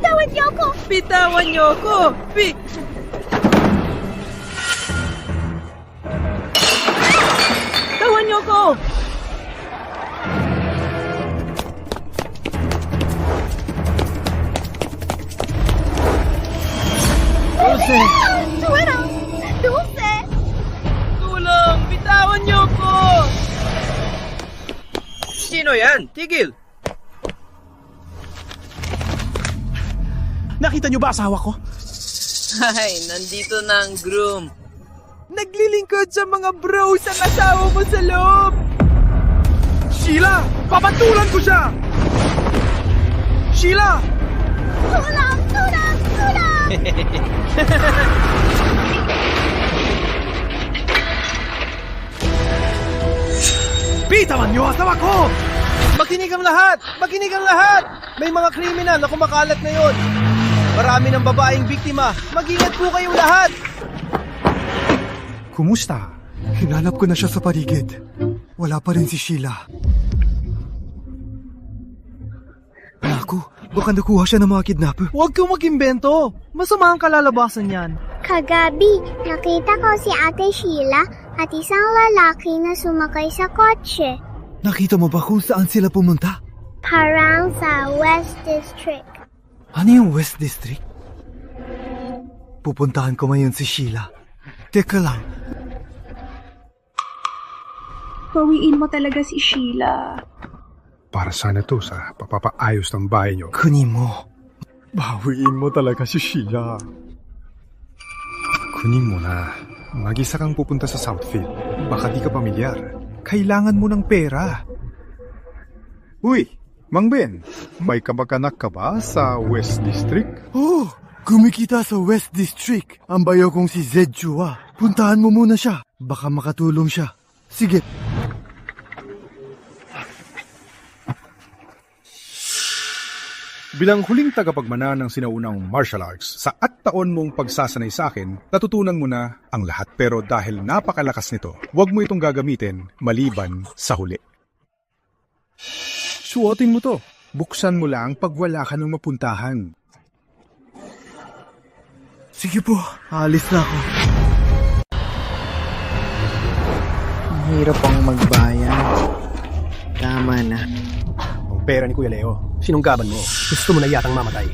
Bitawan niyo ako! Bitawan niyo ako! Bitawan niyo ako! Dulce! Dulce! Tulong! Bitawan niyo ako! Sino yan? Tigil! Nakita niyo ba asawa ko? Ay, nandito na ang groom. Naglilingkod sa mga bros ang asawa mo sa loob! Sheila! Papatulan ko siya! Sheila! Tulong! Tulong! Tulong! Bitawan niyo asawa ko! Makinig ang lahat! Makinig ang lahat! May mga kriminal na kumakalat ngayon. Marami ng babaeng biktima. Mag-ingat po kayong lahat! Kumusta? Hinanap ko na siya sa paligid. Wala pa rin si Sheila. Naku, baka nakuha siya ng mga kidnapper. Huwag kang mag-imbento. Masama ang kalalabasan yan. Kagabi, nakita ko si Ate Sheila at isang lalaki na sumakay sa kotse. Nakita mo ba kung saan sila pumunta? Parang sa West District. Ano yung West District? Pupuntahan ko ngayon si Sheila. Teka lang, Bawiin mo talaga si Sheila. Para sana to sa papapaayos ng bahay nyo. kunin mo. Bawiin mo talaga si Sheila. Kunin mo na. Mag-isa kang pupunta sa Southfield. Baka di ka pamilyar. Kailangan mo ng pera. Uy, Mang Ben, may kamag-anak ka ba sa West District? Oh, kumikita sa West District. Ang bayo kong si Zed Chua. Puntahan mo muna siya. Baka makatulong siya. Sige. Bilang huling tagapagmana ng sinaunang martial arts, sa taon mong pagsasanay sa akin, natutunan mo na ang lahat. Pero dahil napakalakas nito, huwag mo itong gagamitin maliban sa huli. Suotin mo to. Buksan mo lang pag wala ka ng mapuntahan. Sige po, alis na ako. Ang hirap pang magbayan. Tama na. Ang pera ni Kuya Leo. Sinunggaban mo. Gusto mo na yatang mamatay.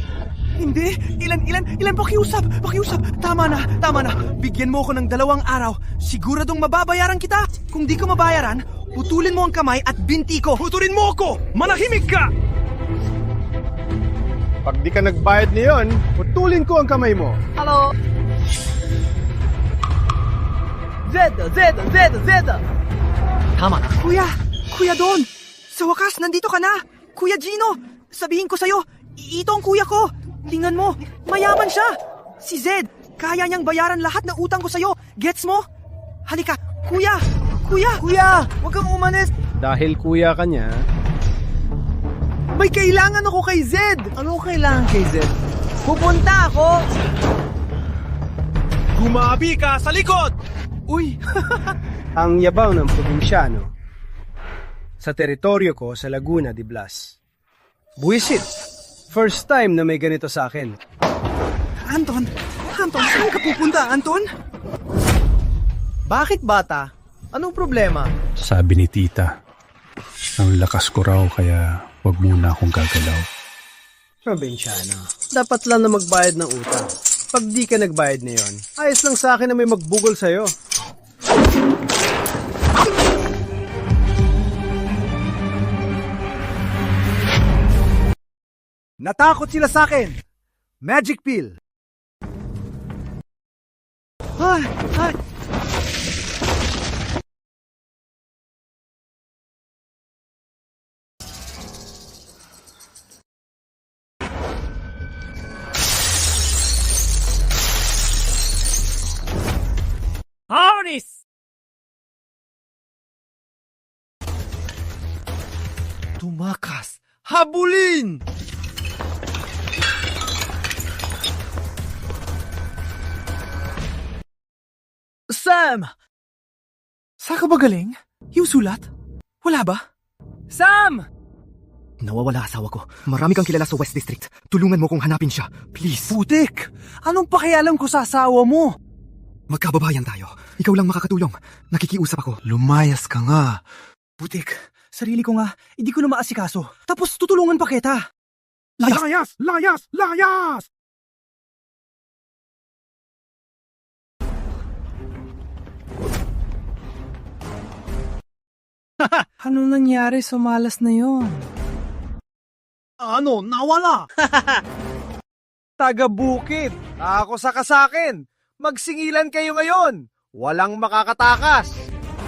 Hindi! Ilan pakiusap! Tama na! Bigyan mo ako ng 2 araw. Siguradong mababayaran kita! Kung di ko mabayaran, putulin mo ang kamay at binti ko! Putulin mo ako! Manahimik ka! Pag di ka nagbayad niyon, putulin ko ang kamay mo. Hello? Zed! Tama na. Kuya Don! Sa wakas, nandito ka na! Kuya Gino! Sabihin ko sa'yo, ito ang kuya ko! Tingnan mo, mayaman siya! Si Zed, kaya niyang bayaran lahat ng utang ko sa'yo. Gets mo? Halika, kuya! Kuya! Huwag kang umalis! Dahil kuya ka niya. May kailangan ako kay Zed! Ano kailangan kay Zed? Pupunta ako! Gumabi ka sa likod! Uy! Ang yabaw ng probinsyano sa teritoryo ko sa Laguna de Blas. Buwisit! First time na may ganito sa akin. Anton, saan ka pupunta, Anton? Bakit bata? Anong problema? Sabi ni tita, ang lakas ko raw kaya wag muna akong gagalaw. Probinsyano. Dapat lang na magbayad ng utang. Pag di ka nagbayad na yon, ayos lang sa akin na may magbugol sa'yo. Natakot sila sa akin! Magic pill! Ay! Harness! Tumakas! Habulin! Sam! Saan ka ba galing? Yung sulat? Wala ba? Sam! Nawawala asawa ko. Marami kang kilala sa West District. Tulungan mo kong hanapin siya. Please. Putik! Anong pakialam ko sa asawa mo? Magkababayan tayo. Ikaw lang makakatulong. Nakikiusap ako. Lumayas ka nga. Putik, sarili ko nga. Hindi ko na maasikaso. Tapos tutulungan pa kita. Layas! Layas! Layas! Ano nangyari sa malas na yon? Ano? Nawala! Taga-bukid! Ako sa kasakin! Magsingilan kayo ngayon! Walang makakatakas!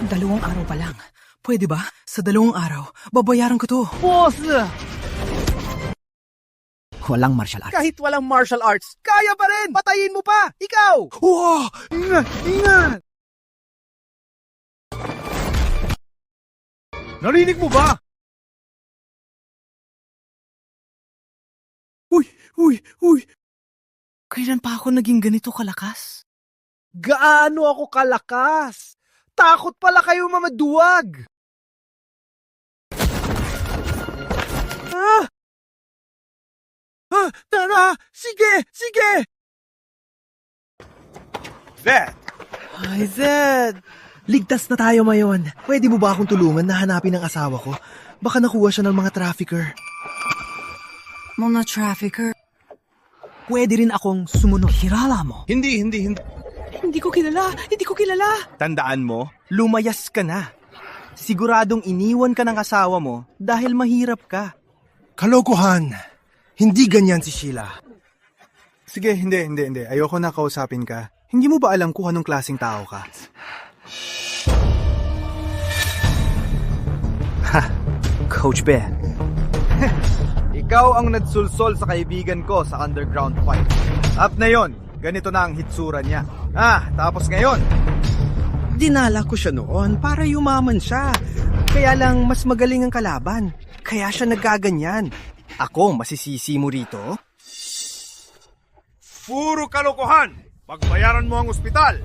2 araw pa lang. Pwede ba? Sa 2 araw, babayaran ko to. Boss! Walang martial arts. Kahit walang martial arts, kaya pa rin! Patayin mo pa! Ikaw! Wow! Ingat! Ingat! Narinig mo ba? Uy! Kailan pa ako naging ganito kalakas? Gaano ako kalakas? Takot pala kayo mamaduwag! Tara! Sige! Sige! Zed! Ay, Zed! Ligtas na tayo ngayon. Pwede mo ba akong tulungan na hanapin ang asawa ko? Baka nakuha siya ng mga trafficker. Mga trafficker? Pwede rin akong sumunod. Hirala mo. Hindi. Hindi ko kilala. Tandaan mo, Lumayas ka na. Siguradong iniwan ka ng asawa mo dahil mahirap ka. Kalokohan! Hindi ganyan si Sheila. Sige, hindi. Ayoko na kausapin ka. Hindi mo ba alam kung anong klaseng tao ka? Coach Ben. ikaw ang nagsulsol sa kaibigan ko sa underground fight. At na yon, ganito na ang hitsura niya. Tapos ngayon, Dinala ko siya noon para yumaman siya. Kaya lang mas magaling ang kalaban. Kaya siya nagkaganyan. Ako, masisisi mo rito? Puro kalokohan! Pagbayaran mo ang ospital!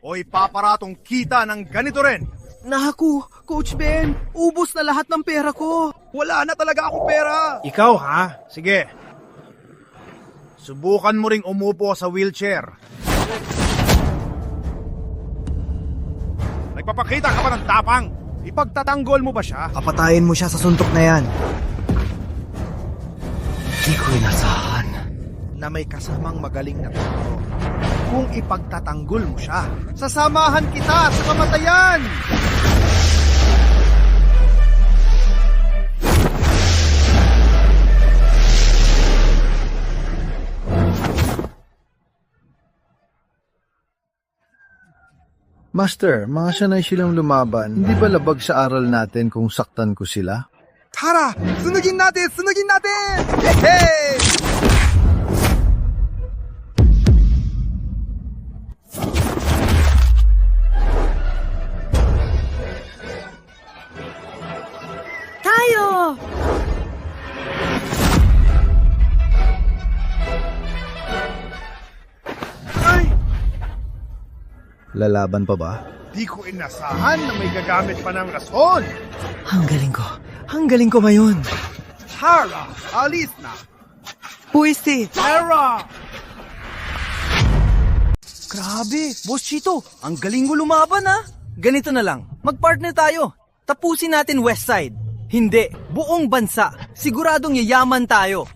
O ipaparatong kita ng ganito rin! Naku, Coach Ben, ubos na lahat ng pera ko. Wala na talaga akong pera! ikaw ha? Sige. Subukan mo ring umupo sa wheelchair. Nagpapakita ka ba ng tapang? Ipagtatanggol mo ba siya? Papatayin mo siya sa suntok na yan. Di ko inasahan. Na may kasamang magaling na tao. Kung ipagtatanggol mo siya, sasamahan kita sa kamatayan! Master, mga sanay silang lumaban. Hindi ba labag sa aral natin kung saktan ko sila? Tara! Sunugin natin! Sunugin natin! Hey! Tayo! Lalaban pa ba? Di ko inasahan na may gagamit pa ng rason! Ang galing ko ngayon. Tara! Alis na! Puiste! Tara! Grabe, Boss Chito, ang galing mo lumaban ha. Ganito na lang, mag-partner tayo. Tapusin natin Westside. Hindi, buong bansa. Siguradong yayaman tayo.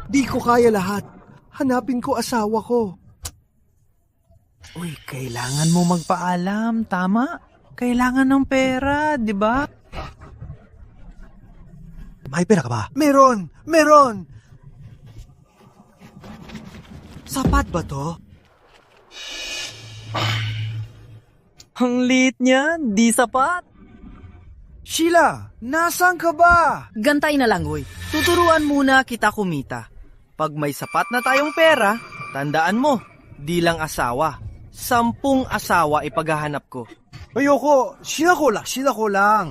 Di ko kaya lahat. Hanapin ko asawa ko. Uy, kailangan mo magpaalam, tama? Kailangan ng pera, di ba? May pera ka ba? Meron! Sapat ba to? Ang liit niya, di sapat. Sheila, nasaan ka ba? Gantay na lang, uy. Tuturuan muna kita kumita. Pag may sapat na tayong pera, tandaan mo, di lang asawa. 10 asawa ipaghahanap ko. Ayoko, Sheila ko lang.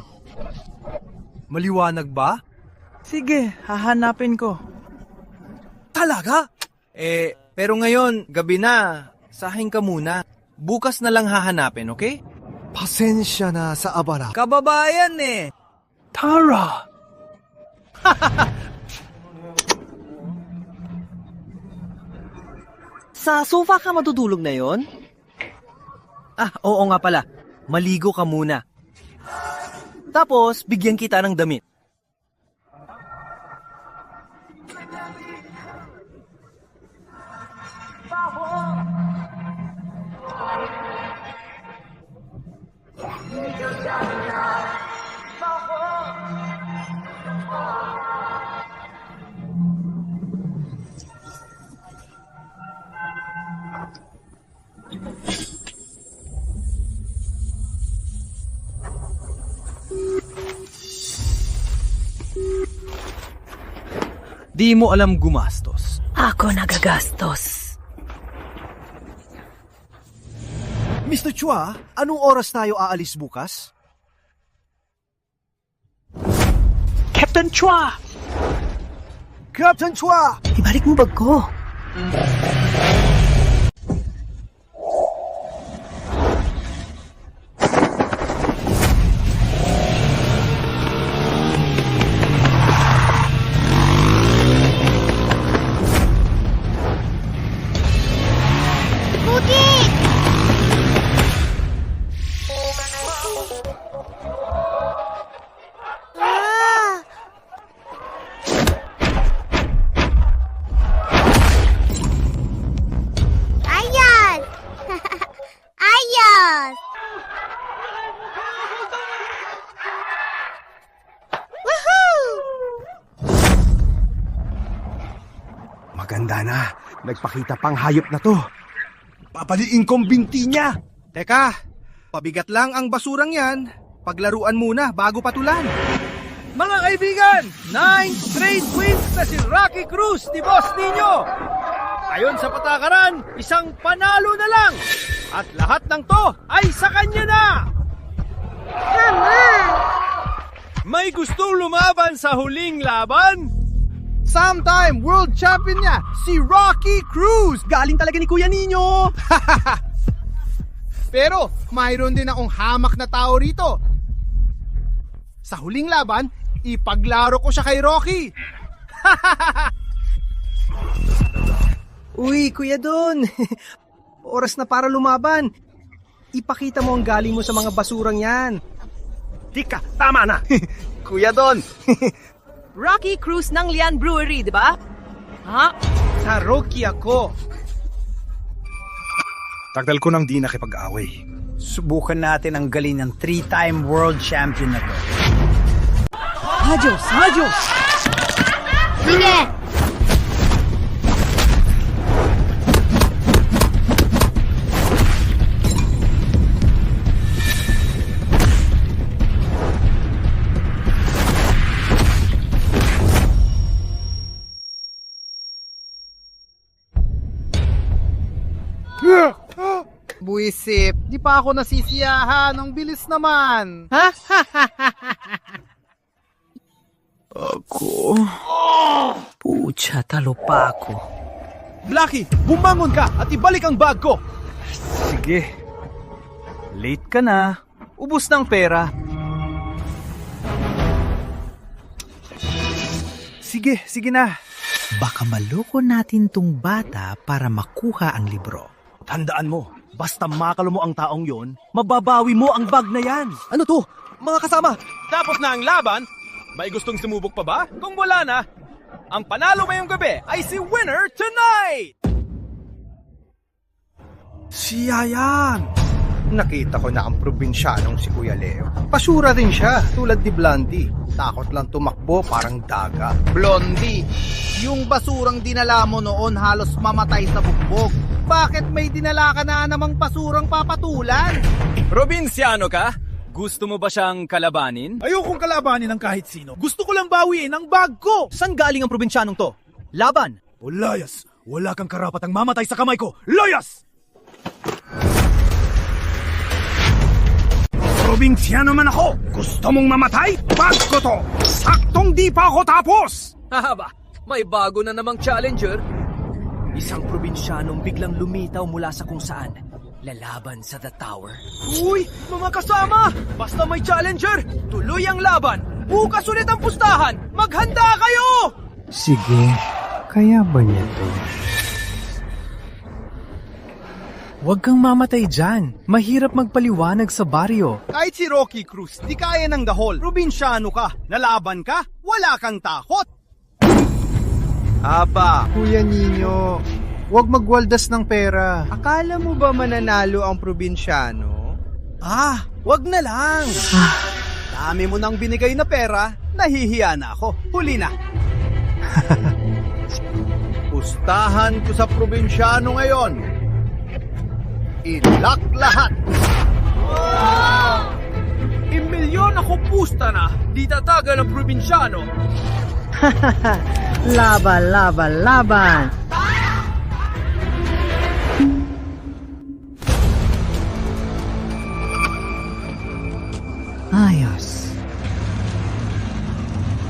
Maliwanag ba? Sige, hahanapin ko. Talaga? Pero ngayon, gabi na. Sahing ka muna. Bukas na lang hahanapin, okay? Pasensya na sa abala. Kababayan eh. Tara! Sa sofa ka matutulog na yon? Oo nga pala. Maligo ka muna. Tapos, bigyan kita ng damit. Di mo alam gumastos. Ako nagagastos. Mr. Chua, anong oras tayo aalis bukas? Captain Chua! Captain Chua! Ibalik mo bag ko. Ayos! Ayos! Woohoo! Maganda na. Nagpakita pang hayop na to. Papaliin kong binti niya. Teka, pabigat lang ang basurang yan. Paglaruan muna bago patulan. Mga kaibigan, 9 straight wins na si Rocky Cruz ni Boss Nino. Ayon sa patakaran, isang panalo na lang. At lahat ng to ay sa kanya na. Come on! May gustong lumaban sa huling laban? Sometime world champion niya, si Rocky Cruz. Galing talaga ni Kuya Nino. Pero mayroon din akong hamak na tao rito. Sa huling laban, ipaglaro ko siya kay Rocky. Uy, Kuya Don. Oras na para lumaban. Ipakita mo ang galing mo sa mga basurang yan. Tika, tama na! Kuya Don. Rocky Cruz ng Lian Brewery, di ba? Ha? Sa Rocky ako. Tagal ko nang di nakipag-away. Subukan natin ang galing ng 3-time world champion na to. Hajos! Hajos! Sige! Buisip, di pa ako nasisiyahan. Ang bilis naman. Pucha, talo pa ako. Blackie, bumangon ka at ibalik ang bag ko. Sige. Late ka na. Ubus ng pera. Sige na. Baka maloko natin tong bata para makuha ang libro. Tandaan mo, basta makalo mo ang taong yon, mababawi mo ang bag na yan. Ano to? Mga kasama! Tapos na ang laban? May gustong sumubok pa ba? Kung wala na, ang panalo ngayong gabi ay si Winner Tonight! Siya yan! Nakita ko na ang probinsyanong si Kuya Leo. Pasura rin siya, tulad ni Blondie. Takot lang tumakbo, parang daga. Blondie, yung basurang dinala mo noon halos mamatay sa bugbog. Bakit may dinala ka na namang basurang papatulan? Probinsyano ka? Gusto mo ba siyang kalabanin? Ayokong kalabanin ng kahit sino. Gusto ko lang bawiin ang bag ko! San galing ang probinsyanong to? Laban! O layas, wala kang karapatang mamatay sa kamay ko! Layas! Probinsyano man ako! Gusto mong mamatay? Bag ko to! Saktong di pa ako tapos! Haba, may bago na namang challenger. Isang probinsyanong biglang lumitaw mula sa kung saan. Lalaban sa The Tower. Uy! Mga kasama! Basta may challenger, tuloy ang laban. Bukas ulit ang pustahan! Maghanda kayo! Sige, kaya ba niya to? Huwag kang mamatay dyan. Mahirap magpaliwanag sa baryo. Kahit si Rocky Cruz, di kaya ng dahol. Probinsyano ka, nalaban ka, wala kang takot. Aba, Kuya Nino, huwag magwaldas ng pera. Akala mo ba mananalo ang probinsyano? Wag na lang. Dami mo nang binigay na pera, nahihiya na ako. Huli na. Pustahan ko sa probinsyano ngayon. Ilak lahat. Imilyon ako pusta na! Di tatagal ang probinsyano! Laban, laban, laban! Ayos.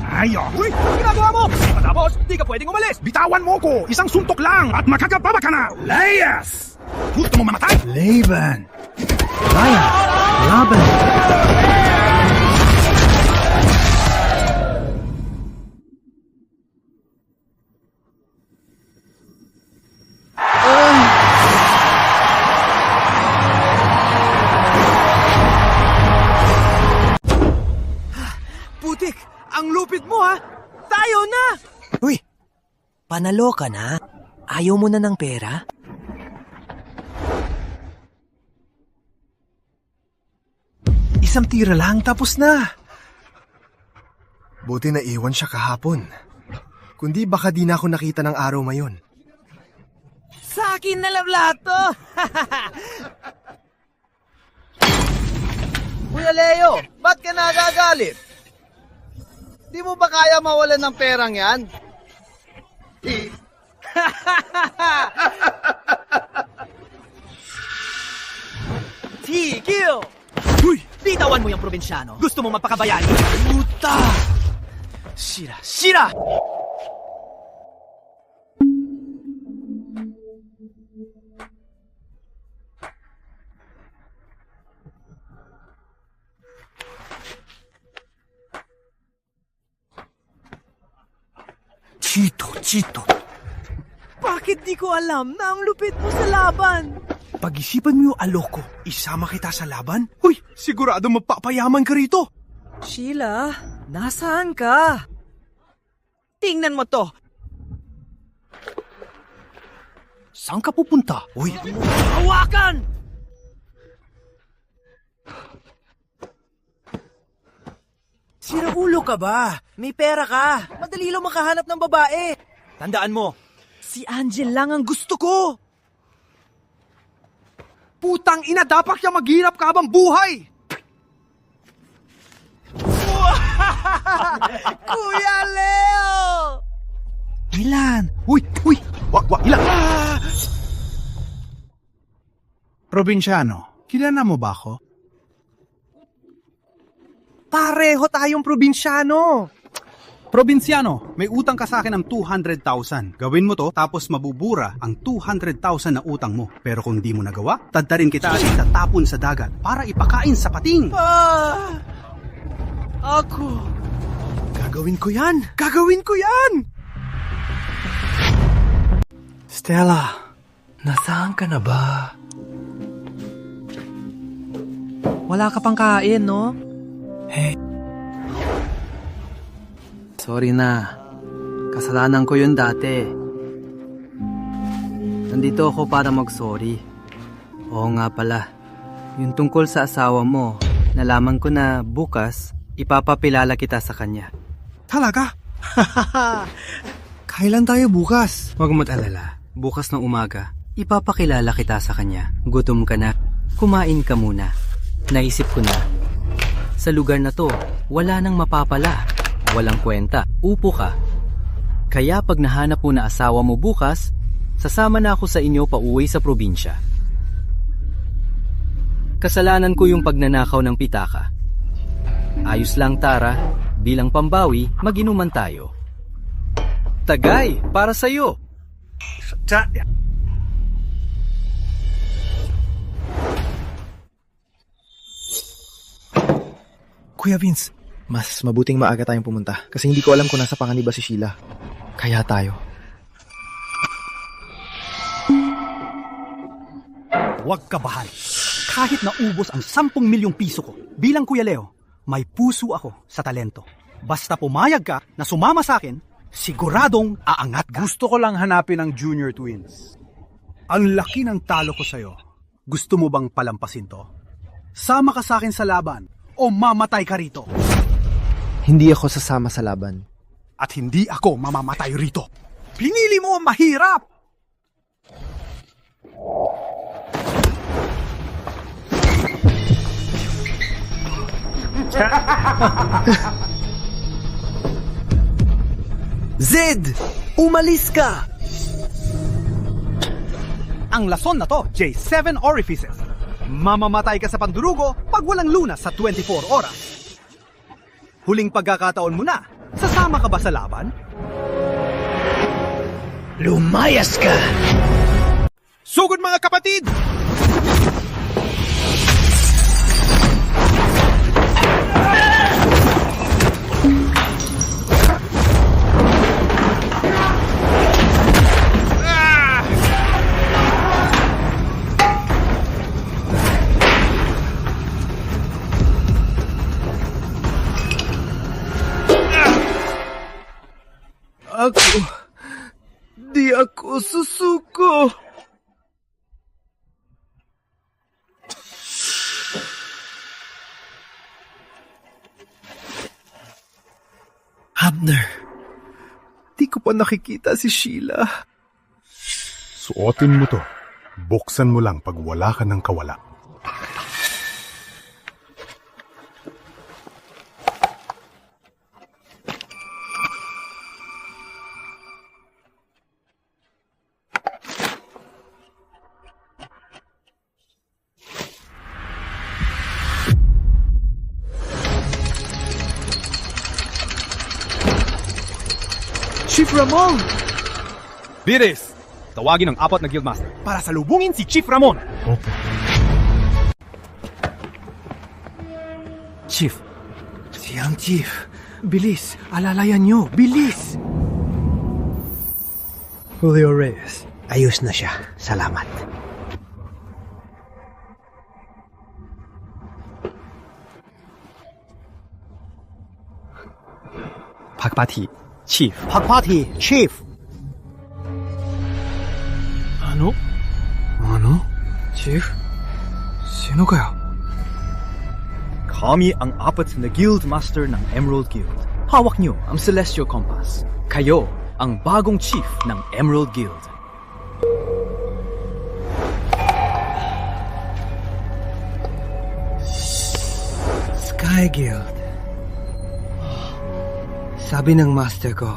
Ayos! Uy! Ano ginagawa mo? Matapos, di ka pwedeng umalis! Bitawan mo ko! Isang suntok lang at makakababa ka na! Layas! Gusto mo mamatay? Laban! Ryan, laban. Putik! Ang lupit mo ha! Tayo na! Uy! Panalo ka na? Ayaw mo na ng pera? Isang tira lang, tapos na. Buti na iwan siya kahapon. Kundi baka di na ako nakita ng araw ngayon. Sa akin na lahat to! Kuya Leo, ba't ka nagagalit? Di mo ba kaya mawalan ng perang yan? Tigil! Uy! Bitawan mo yung probinsyano! Gusto mo mapakabayani? Puta! Sira! Sira! Chito. Bakit di ko alam na ang lupit mo sa laban? Pag-isipan mo yung alok ko, isama kita sa laban? Huy, sigurado mapapayaman ka rito. Sheila, nasaan ka? Tingnan mo to! Saan ka pupunta? Uy, Hawakan! Sira ulo ka ba? May pera ka. Madali lang makahanap ng babae. Tandaan mo, si Angel lang ang gusto ko. putang ina, dapat siya maghirap ka habang buhay! Kuya Leo! Ilan? Uy! Wag, ilan? Probinsyano, kilala mo ba ako? Pareho tayong probinsyano. Probinsyano, may utang ka sa akin ng 200,000. Gawin mo to, tapos mabubura ang 200,000 na utang mo. Pero kung di mo nagawa, tadtarin kita at itatapon sa dagat para ipakain sa pating. Ako. Gagawin ko yan! Stella, nasaan ka na ba? Wala ka pang kain, no? Hey. Sorry na. Kasalanan ko yun dati. Nandito ako para mag-sorry. Oo nga pala. Yung tungkol sa asawa mo, nalaman ko na bukas, ipapapilala kita sa kanya. Talaga? Kailan tayo bukas? Huwag mo't alala. Bukas ng umaga, ipapakilala kita sa kanya. Gutom ka na, kumain ka muna. Naisip ko na, sa lugar na to, wala nang mapapala. Walang kwenta, upo ka. Kaya pag nahanap mo na asawa mo bukas, sasama na ako sa inyo pauwi sa probinsya. Kasalanan ko yung pagnanakaw ng pitaka. Ayos lang Tara, bilang pambawi, mag-inuman tayo. Tagay, para sa'yo. Kuya Vince, Mas mabuting maaga tayong pumunta kasi hindi ko alam kung nasa panganiba si Sheila. Kaya tayo. Huwag kabahan. Kahit naubos ang 10 milyong piso ko, bilang Kuya Leo, may puso ako sa talento. Basta pumayag ka na sumama sa akin, siguradong aangat ka. Gusto ko lang hanapin ang Junior Twins. Ang laki ng talo ko sa'yo. Gusto mo bang palampasin to? Sama ka sa akin sa laban o mamatay ka rito. Hindi ako sasama sa laban. At hindi ako mamamatay rito. Pinili mo ang mahirap! Zed! Umalis ka! Ang lason na to, J7 Orifices. Mamamatay ka sa pandurugo pag walang lunas sa 24 oras. Huling pagkakataon mo na, sasama ka ba sa laban? Lumayas ka! Sugod mga kapatid! Di ako susuko. Abner, di ko pa nakikita si Sheila. Suotin mo to. Buksan mo lang pag wala ka ng kawala. Chief Ramon! Biris! Tawagin ang 4 na Guildmaster para salubungin si Chief Ramon! Opo. Chief. Siyang Chief. Bilis, alalayan nyo. Bilis! Julio Reyes. Ayos na siya. Salamat. Pagpati, Chief. Pagpati, Chief! Ano? Chief? Sino kayo? Kami ang 4 na Guildmaster ng Emerald Guild. Hawak niyo ang Celestial Compass. Kayo ang bagong chief ng Emerald Guild. Sky Guild. Sabi ng master ko,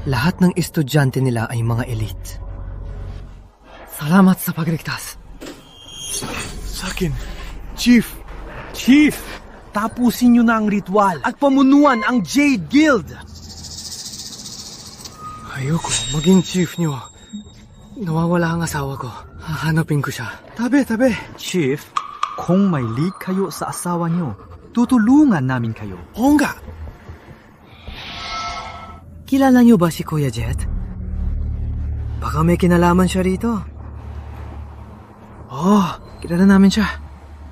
lahat ng estudyante nila ay mga elite. Salamat sa pagligtas. Sa akin, Chief. Chief! Tapusin niyo na ang ritual at pamunuan ang Jade Guild! Ayoko maging chief nyo. Nawawala ang asawa ko. Hahanapin ko siya. Tabi. Chief, kung may leak kayo sa asawa niyo, tutulungan namin kayo. Oo nga. Kilala niyo ba si Kuya Jet? Baka may kinalaman siya rito. Kilala namin siya.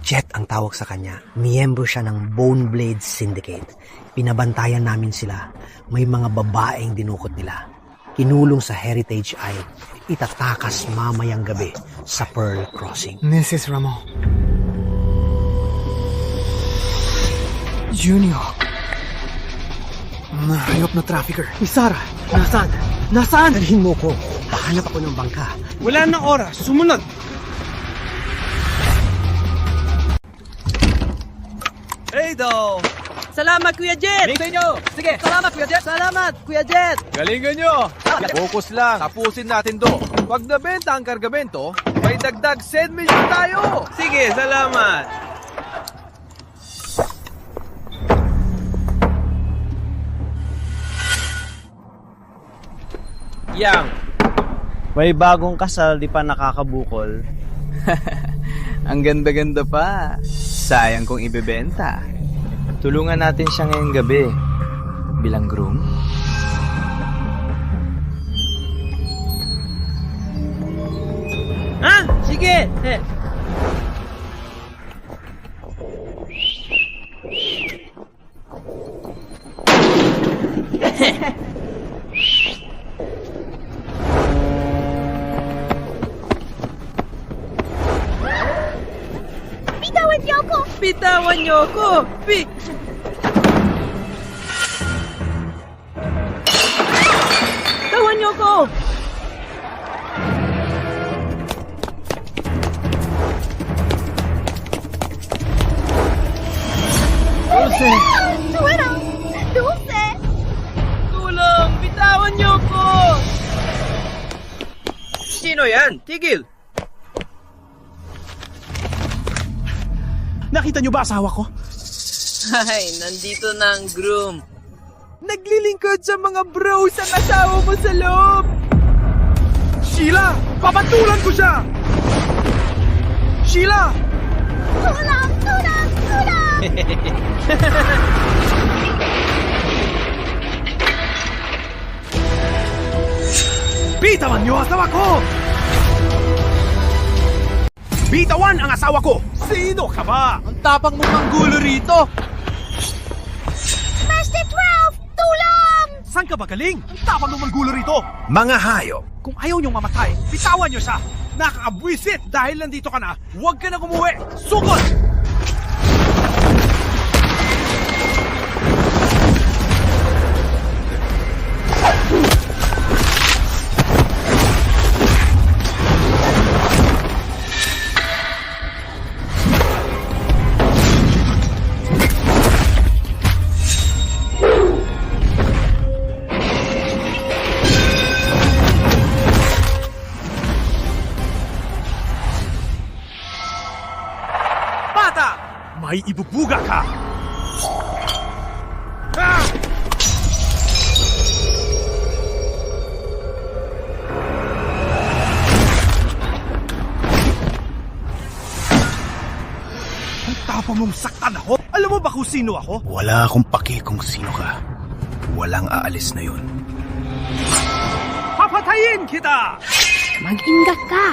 Jet ang tawag sa kanya. Miyembro siya ng Bone Blade Syndicate. Pinabantayan namin sila. May mga babaeng dinukot nila. Kinulong sa Heritage Isle. Itatakas mamayang gabi sa Pearl Crossing. Mrs. Ramon. Junior. Hayop na trafficker. Isara, nasaan? Dalhin mo ko. Pahanap ako ng bangka. Wala na oras, sumunod! Hey, do! Salamat, Kuya Jet! Galing sa inyo! Sige, salamat, Kuya Jet! Salamat, Kuya Jet! Galingan nyo! Focus lang. Tapusin natin to. Pag nabenta ang kargamento, may dagdag 10 million tayo! Sige, salamat! Yang, may bagong kasal, di pa nakakabukol. Ang ganda-ganda pa. Sayang kung ibebenta. Tulungan natin siya ngayong gabi. Bilang groom. Sige! Bitawan niyo ako! Bitawan niyo ako! Bitawan niyo ako! Dulce! Dulce! Tulong! Bitawan niyo ako! Sino yan? Tigil! Nakita niyo ba asawa ko? Ay, nandito na ang groom. Naglilingkod sa mga bros ang asawa mo sa loob! Sheila! Papatulan ko siya! Sheila! Tulang! Tulang! Tulang! Bitawan niyo asawa ko! Bitawan ang asawa ko! Sino ka ba? Ang tapang mo manggulo rito! Master 12! Tulang! Saan ka ba galing? Ang tapang ng manggulo rito! Mga hayop! Kung ayaw niyong mamatay, bitawan niyo siya! Nakakabwisit! Dahil nandito ka na, huwag ka na umuwi! Sugod! May ibubuga ka! Ah! Ang tapang mong saktan ako? Alam mo ba kung sino ako? Wala akong paki kung sino ka. Walang aalis na yun. Papatayin kita! Mag-ingat ka!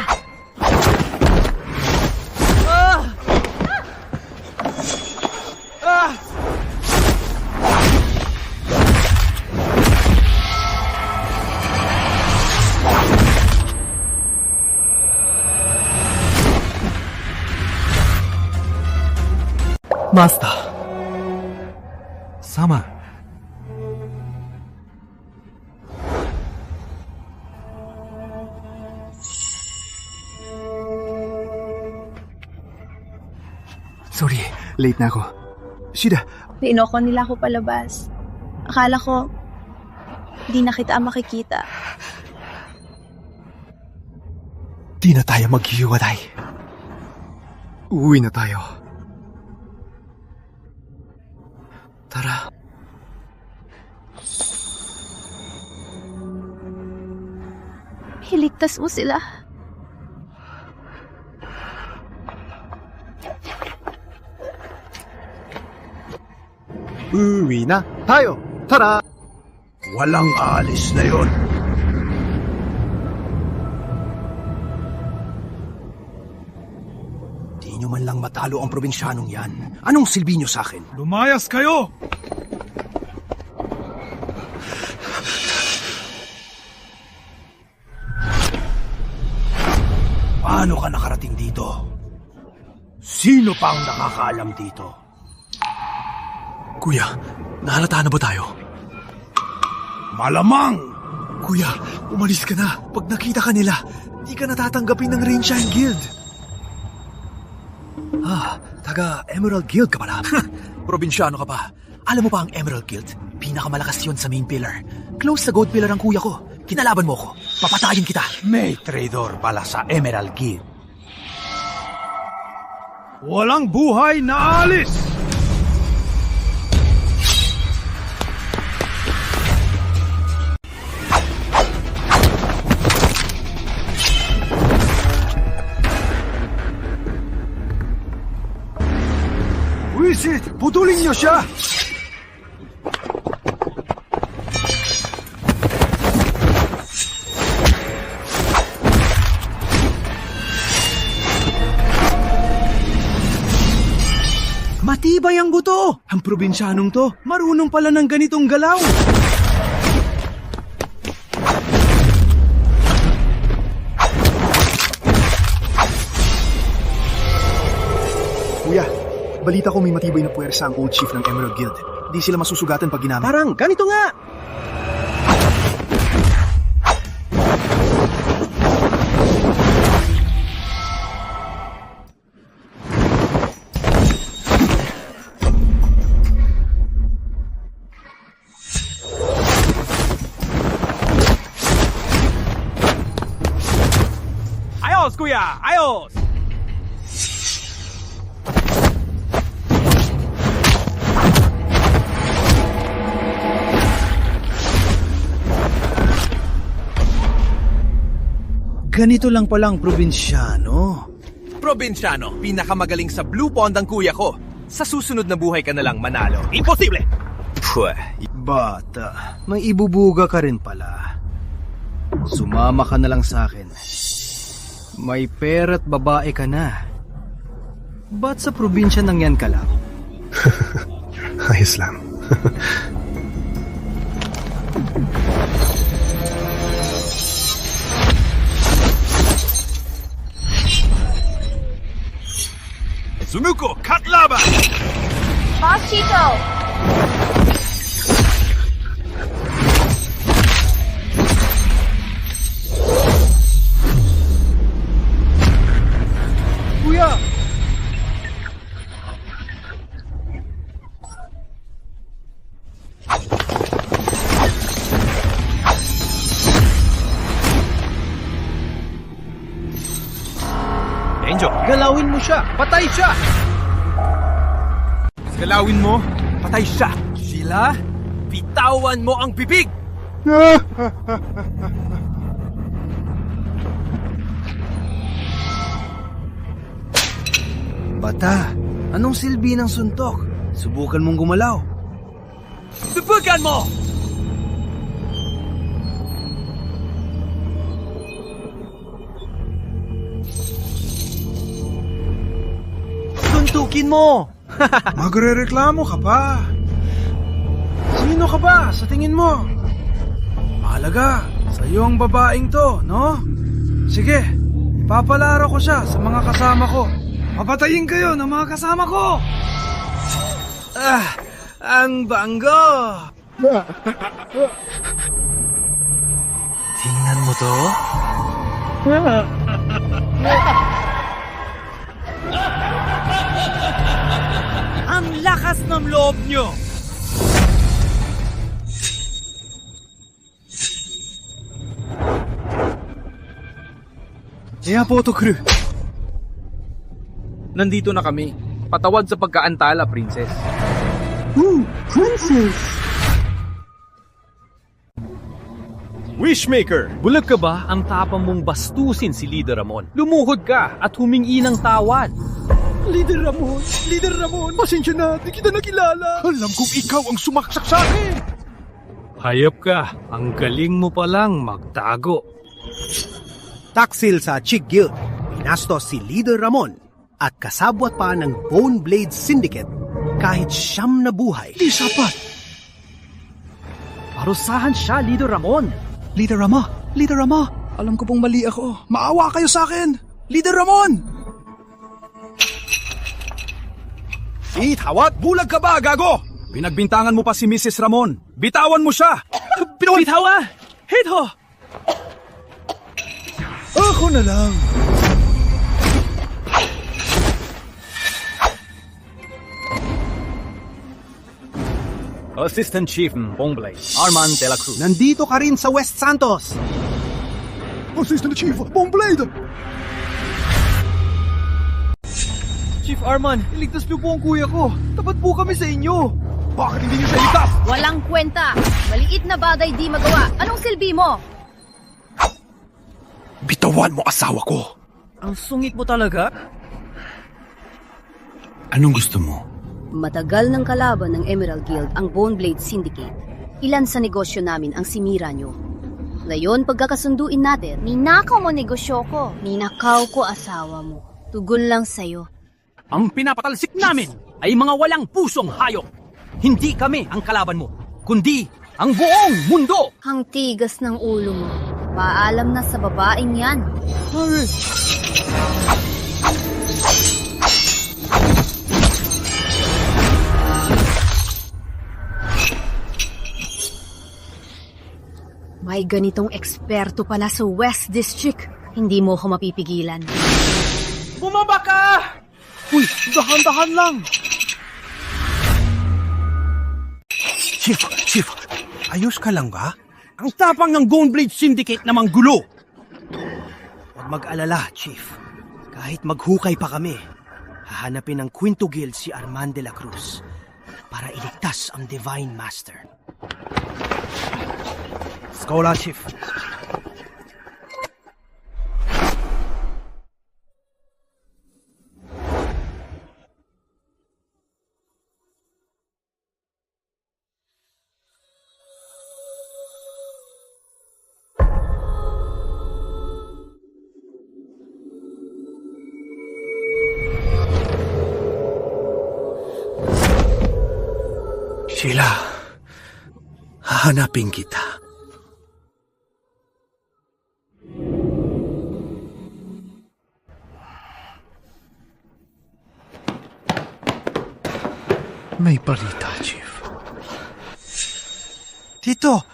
Master. Sama. Sorry, late na ako. Shida. Pinoko nila ako palabas. Akala ko, di na kita makikita. Di na tayo maghihiwalay. Uwi na tayo. Tara. Hiligtas mo sila. Uwi na tayo. Tara! Walang aalis na yun. Di nyo man lang matalo ang probinsyanong yan. Anong silbi nyo sa akin? Lumayas kayo! Paano ka nakarating dito? Sino pa ang nakakaalam dito? Kuya, nahalata na ba tayo? Malamang! Kuya, umalis ka na. Pag nakita ka nila, di ka natatanggapin ng Rainshine Guild. Taga Emerald Guild ka pala. Probinsyano ka pa. Alam mo ba ang Emerald Guild? Pinakamalakas yon sa main pillar. Close sa gold pillar ang kuya ko. Kinalaban mo ko. Papatayin kita. May traidor pala sa Emerald Guild. Walang buhay na alis! Buisit! Putulin niyo siya! Matibay ang buto! Ang probinsyanong to, marunong pala ng ganitong galaw. Kuya, balita ko may matibay na puwersa ang old chief ng Emerald Guild. Di sila masusugatan pag ginamit. Parang ganito nga! Ayos, kuya! Ayos! Ganito lang palang probinsyano. Probinsyano, pinakamagaling sa Blue Pond ang kuya ko. Sa susunod na buhay ka na lang manalo. Imposible! Pweh, bata, may ibubuga ka rin pala. Sumama ka na lang sa akin. May pera't babae ka na. Ba't sa probinsya nang yan ka lang? Ayos lang. Sumuko! Katlaban! Boss Chito! Kuya! Enjo, Galawin mo siya! Patay siya! galawin mo, patay siya. Sheila, bitawan mo ang bibig! Bata, anong silbi ng suntok? Subukan mong gumalaw. Subukan mo! Tuntukin mo! Magrereklamo ka pa. Sino ka ba sa tingin mo? Mahalaga, sa iyo ang babaeng to, no? Sige, ipapalaro ko siya sa mga kasama ko. Papatayin kayo ng mga kasama ko! Ang banggo! Tingnan mo to. Ang lakas ng loob nyo! Airport crew. Nandito na kami. Patawad sa pagkaantala, princess. Princess! Wishmaker! Bulag ka ba ang tapang mong bastusin si Leader Ramon? Lumuhod ka at humingi ng tawad. Leader Ramon, pasensya na, di kita nakilala. Alam kong ikaw ang sumaksak sa akin. Hayop ka, ang galing mo palang magtago. Taksil sa Chick Guild, pinastos si Leader Ramon at kasabwat pa ng Bone Blade Syndicate kahit siyam na buhay. Di sapat! Parusahan siya, Leader Ramon! Leader Rama, alam ko pong mali ako. Maawa kayo sa akin! Leader Ramon! Itawat, bulag ka ba, gago? Pinagbintangan mo pa si Mrs. Ramon. Bitawan mo siya! Bitawa! Hito! Ako na lang! Assistant Chief Bongblade, Arman de la Cruz. Nandito ka rin sa West Santos. Assistant Chief, Bongblade! Chief Arman, iligtas niyo po ang kuya ko. Tapat po kami sa inyo. Bakit hindi niyo siya iligtas? Walang kwenta. Maliit na bagay di magawa. Anong silbi mo? Bitawan mo asawa ko. Ang sungit mo talaga? Anong gusto mo? Matagal ng kalaban ng Emerald Guild ang Boneblade Syndicate. Ilan sa negosyo namin ang sinira nyo. Ngayon, pagkakasunduin natin. Ninakaw mo negosyo ko. Ninakaw ko asawa mo. Tugon lang sa'yo. Ang pinapatalsik namin ay mga walang pusong hayop. Hindi kami ang kalaban mo, kundi ang buong mundo! Ang tigas ng ulo mo. Paalam na sa babaeng yan. May ganitong eksperto pala sa West District. Hindi mo ko mapipigilan. Bumaba ka! Uy, dahan-dahan lang! Chief, ayos ka lang ba? Ang tapang ng Boneblade Syndicate namang gulo! Huwag mag-alala, Chief. Kahit maghukay pa kami, hahanapin ng Quinto Guild si Armand de la Cruz para iligtas ang Divine Master. Skola, Chief. Sheila, hahanapin kita. May balita, Chief. Tito!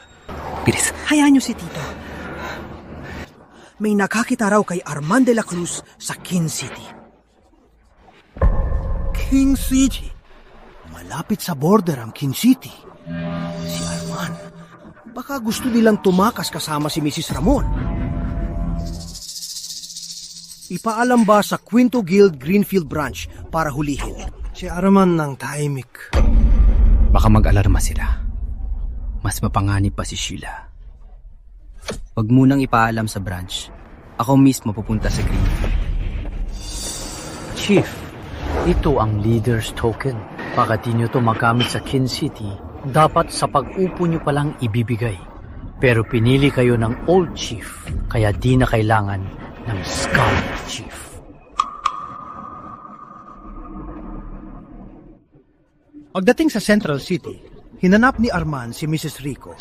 Bilis. Hayaan niyo si Tito. May nakakita raw kay Armand de la Cruz sa King City. King City? Malapit sa border ang King City. Si Armand, baka gusto nilang tumakas kasama si Mrs. Ramon. Ipaalam ba sa Quinto Guild Greenfield Branch para hulihin? Si Armand ng tahimik. Baka mag-alarma sila. Mas mapanganib pa si Sheila. Huwag munang ipaalam sa branch. Ako mismo pupunta sa Greenfield. Chief, ito ang leader's token. Baka di nyo to magamit sa King City, dapat sa pag-upo nyo palang ibibigay. Pero pinili kayo ng Old Chief, kaya di na kailangan ng Scarlet Chief. Pagdating sa Central City, hinanap ni Armand si Mrs. Rico.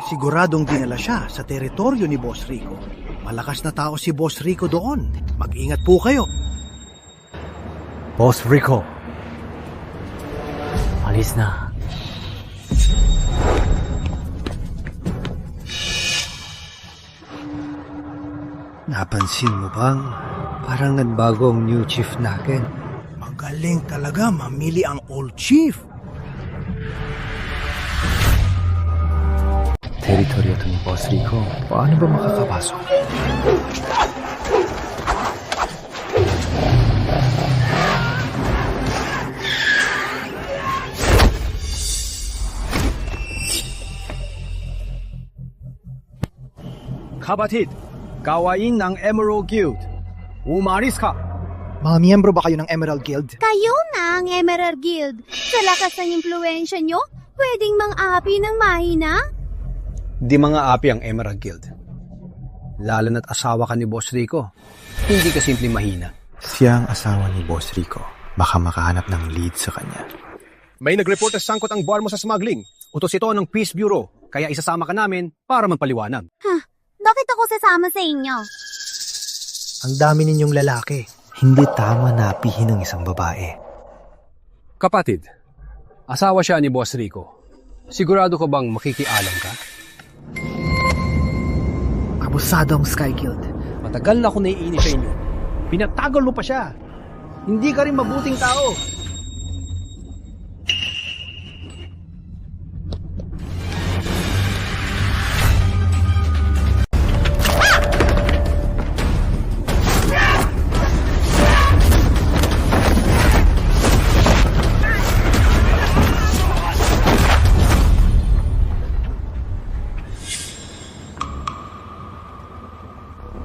Siguradong dinala siya sa teritoryo ni Boss Rico. Malakas na tao si Boss Rico doon. Mag-ingat po kayo. Boss Rico, alis na. Napansin mo bang parang nagbago ang new chief natin? Magaling talaga mamili ang old chief. Teritoryo to ni Boss Rico. Paano ba makakapasok? Kapatid, gawain ng Emerald Guild. Umaris ka! Mga miyembro ba kayo ng Emerald Guild? Kayo na ang Emerald Guild. Sa lakas ng impluensya nyo, pwedeng mang-api ng mahina? Di mga api ang Emerald Guild. Lalo na't asawa ka ni Boss Rico. Hindi ka simpleng mahina. Siya ang asawa ni Boss Rico. Baka makahanap ng lead sa kanya. May nag-report na sangkot ang bar mo sa smuggling. Utos ito ng Peace Bureau, kaya isasama ka namin para magpaliwanag. Bakit ako sasama sa inyo? Ang dami ninyong lalaki. Hindi tama na apihin ng isang babae. Kapatid, asawa siya ni Boss Rico. Sigurado ka bang makikialam ka? Abusado ang Sky Guild. Matagal na ako naiinis sa inyo. Pinatagal mo pa siya. Hindi ka rin mabuting tao.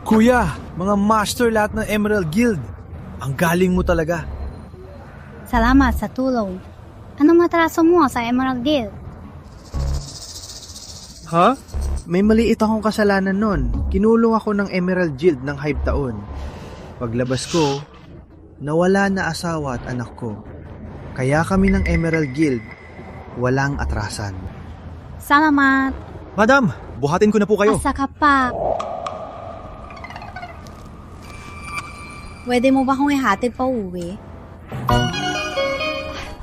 Kuya, mga master lahat ng Emerald Guild. Ang galing mo talaga. Salamat sa tulong. Anong natraso mo sa Emerald Guild? Ha? May maliit akong kasalanan nun. Kinulong ako ng Emerald Guild ng Hive taon. Paglabas ko, nawala na asawa at anak ko. Kaya kami ng Emerald Guild, walang atrasan. Salamat. Madam, buhatin ko na po kayo. Asa ka pa. Pwede mo ba kung ihatid pa uwi?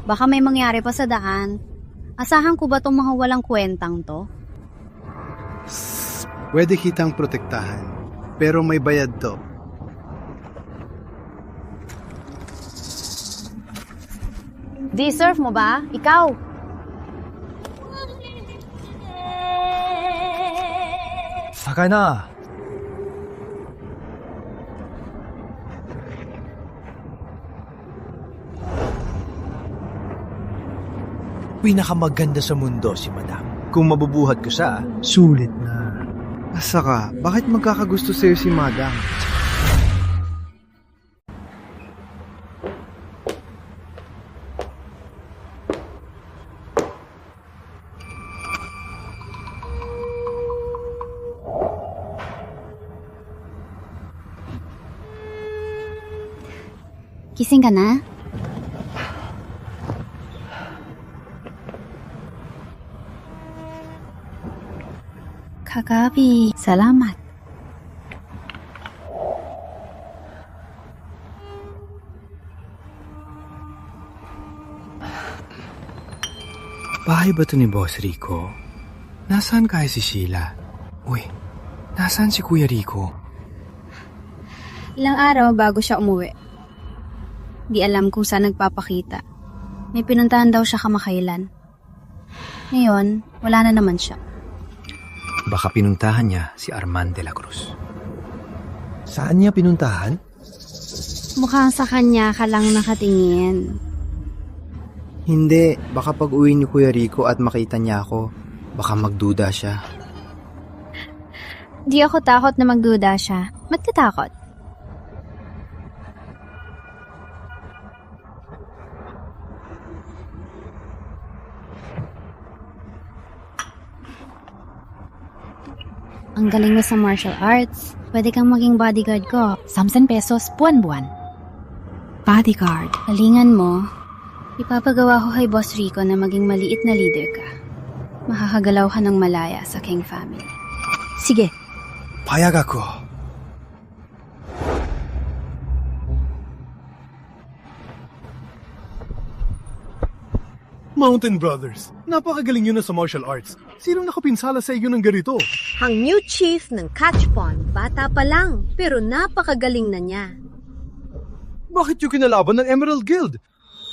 Baka may mangyari pa sa daan. Asahan ko ba itong mga walang kwentang to? Pwede kitang protektahan, pero may bayad to. Deserve mo ba? Ikaw? Saka na. Pinakamaganda sa mundo si Madam. Kung mabubuhat ko siya, Sulit na. Asa ka, bakit magkakagusto sa'yo si Madam? Gising ka na? Kagabi, salamat. Bahay ba to ni Boss Rico? Nasaan kaya si Sheila? Uy, nasaan si Kuya Rico? Ilang araw bago siya umuwi. Di alam kung saan nagpapakita. May pinuntahan daw siya kamakailan. Ngayon, wala na naman siya. Baka pinuntahan niya si Arman de la Cruz. Saan niya pinuntahan? Mukhang sa kanya ka lang nakatingin. Hindi, baka pag uwi ni Kuya Rico at makita niya ako, baka magduda siya. Di ako takot na magduda siya. Ba't ka takot? Ang galing mo sa martial arts. Pwede kang maging bodyguard ko. 10 pesos buwan-buwan. Bodyguard. Galingan mo. Ipapagawa ko kay Boss Rico na maging maliit na leader ka. Makakagalaw ka ng malaya sa King family. Sige. Payag ako. Mountain Brothers, napakagaling yun na sa martial arts. Sinong nakapinsala sa iyo ng ganito? Ang new chief ng Catchpon, bata pa lang, pero napakagaling na niya. Bakit yung kinalaban ng Emerald Guild?